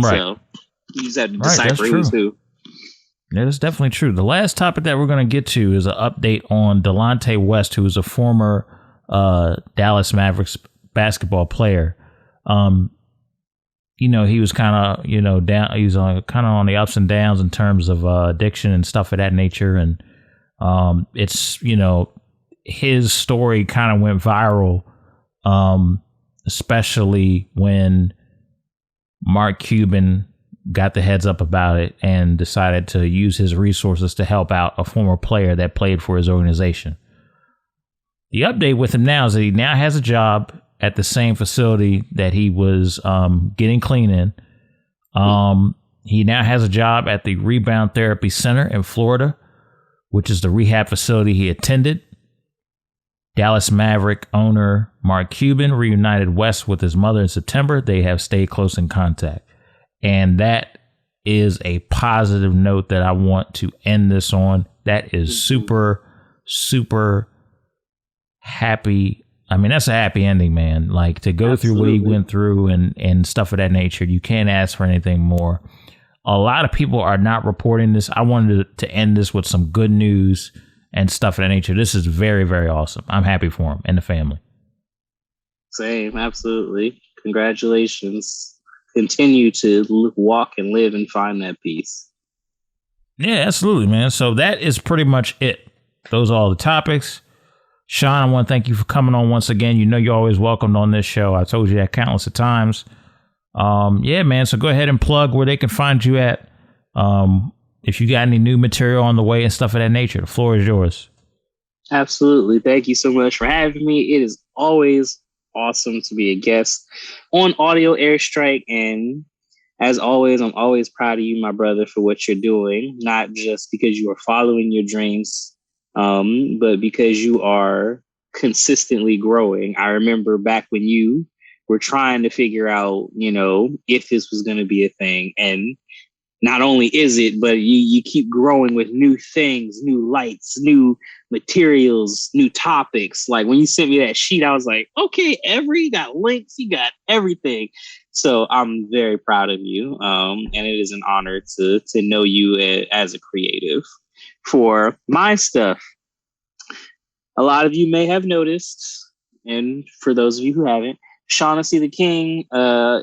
Right. So you just have to decipher who's who. Yeah, that's definitely true. The last topic that we're going to get to is an update on Delonte West, who is a former Dallas Mavericks basketball player. You know, he was kind of, you know, down. He was kind of on the ups and downs in terms of addiction and stuff of that nature. And it's, you know, his story kind of went viral, especially when Mark Cuban got the heads up about it and decided to use his resources to help out a former player that played for his organization. The update with him now is that he now has a job at the same facility that he was getting clean in. He now has a job at the Rebound Therapy Center in Florida, which is the rehab facility he attended. Dallas Maverick owner Mark Cuban reunited West with his mother in September. They have stayed close in contact. And that is a positive note that I want to end this on. That is super, super happy. I mean, that's a happy ending, man. Like, to go through what he went through and stuff of that nature, you can't ask for anything more. A lot of people are not reporting this. I wanted to end this with some good news and stuff of that nature. This is very, very awesome. I'm happy for him and the family. Same, absolutely. Congratulations. Continue to walk and live and find that peace. Yeah, absolutely, man. So that is pretty much it. Those are all the topics. Sean, I want to thank you for coming on once again. You know you're always welcomed on this show. I told you that countless of times. Yeah, man. So go ahead and plug where they can find you at. If you got any new material on the way and stuff of that nature, the floor is yours. Absolutely. Thank you so much for having me. It is always awesome to be a guest on Audio Airstrike. And as always, I'm always proud of you, my brother, for what you're doing, not just because you are following your dreams, but because you are consistently growing. I remember back when you were trying to figure out, you know, if this was going to be a thing. And not only is it, but you keep growing with new things, new lights, new materials, new topics. Like when you sent me that sheet, I was like, okay, you got links, you got everything. So I'm very proud of you. And it is an honor to know you as a creative. For my stuff, a lot of you may have noticed, and for those of you who haven't, Seanessy The King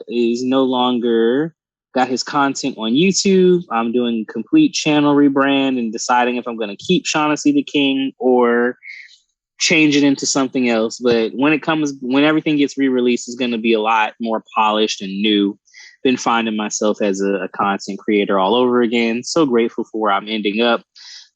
is no longer got his content on YouTube. I'm doing complete channel rebrand and deciding if I'm going to keep Seanessy The King or change it into something else. But when everything gets re-released, it's going to be a lot more polished and new. Been finding myself as a content creator all over again. So grateful for where I'm ending up.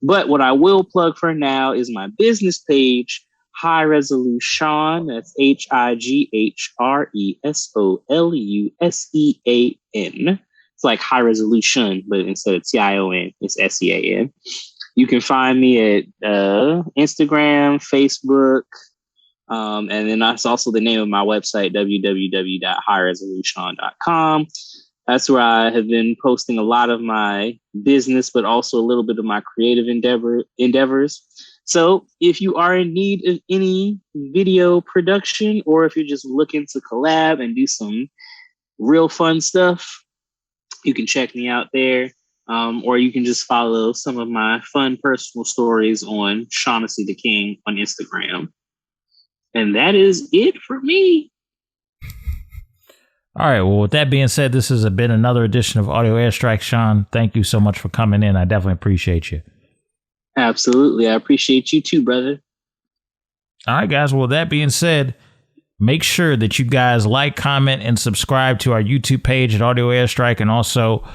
But what I will plug for now is my business page, High Resolution. That's HIGHRESOLUSEAN. It's like high resolution, but instead of TION, it's SEAN. You can find me at Instagram, Facebook, and then that's also the name of my website, www.highresolution.com. That's where I have been posting a lot of my business, but also a little bit of my creative endeavors. So if you are in need of any video production, or if you're just looking to collab and do some real fun stuff, you can check me out there. Or you can just follow some of my fun personal stories on Seanessy The King on Instagram. And that is it for me. All right. Well, with that being said, this has been another edition of Audio Airstrike. Sean, thank you so much for coming in. I definitely appreciate you. Absolutely. I appreciate you too, brother. All right, guys. Well, with that being said, make sure that you guys like, comment, and subscribe to our YouTube page at Audio Airstrike. And also,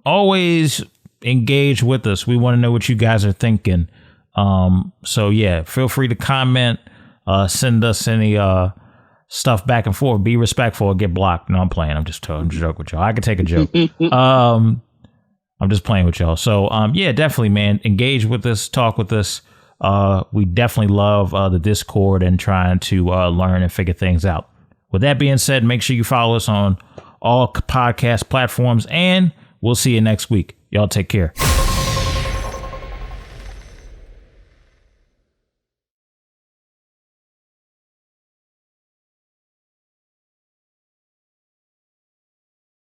always engage with us. We want to know what you guys are thinking. So, yeah, feel free to comment. Send us any stuff back and forth. Be respectful or get blocked. No, I'm playing. I'm just joking with y'all. I could take a joke. I'm just playing with y'all. So yeah, definitely, man, engage with us, talk with us. We definitely love the Discord and trying to learn and figure things out. With that being said, make sure you follow us on all podcast platforms, and we'll see you next week. Y'all take care.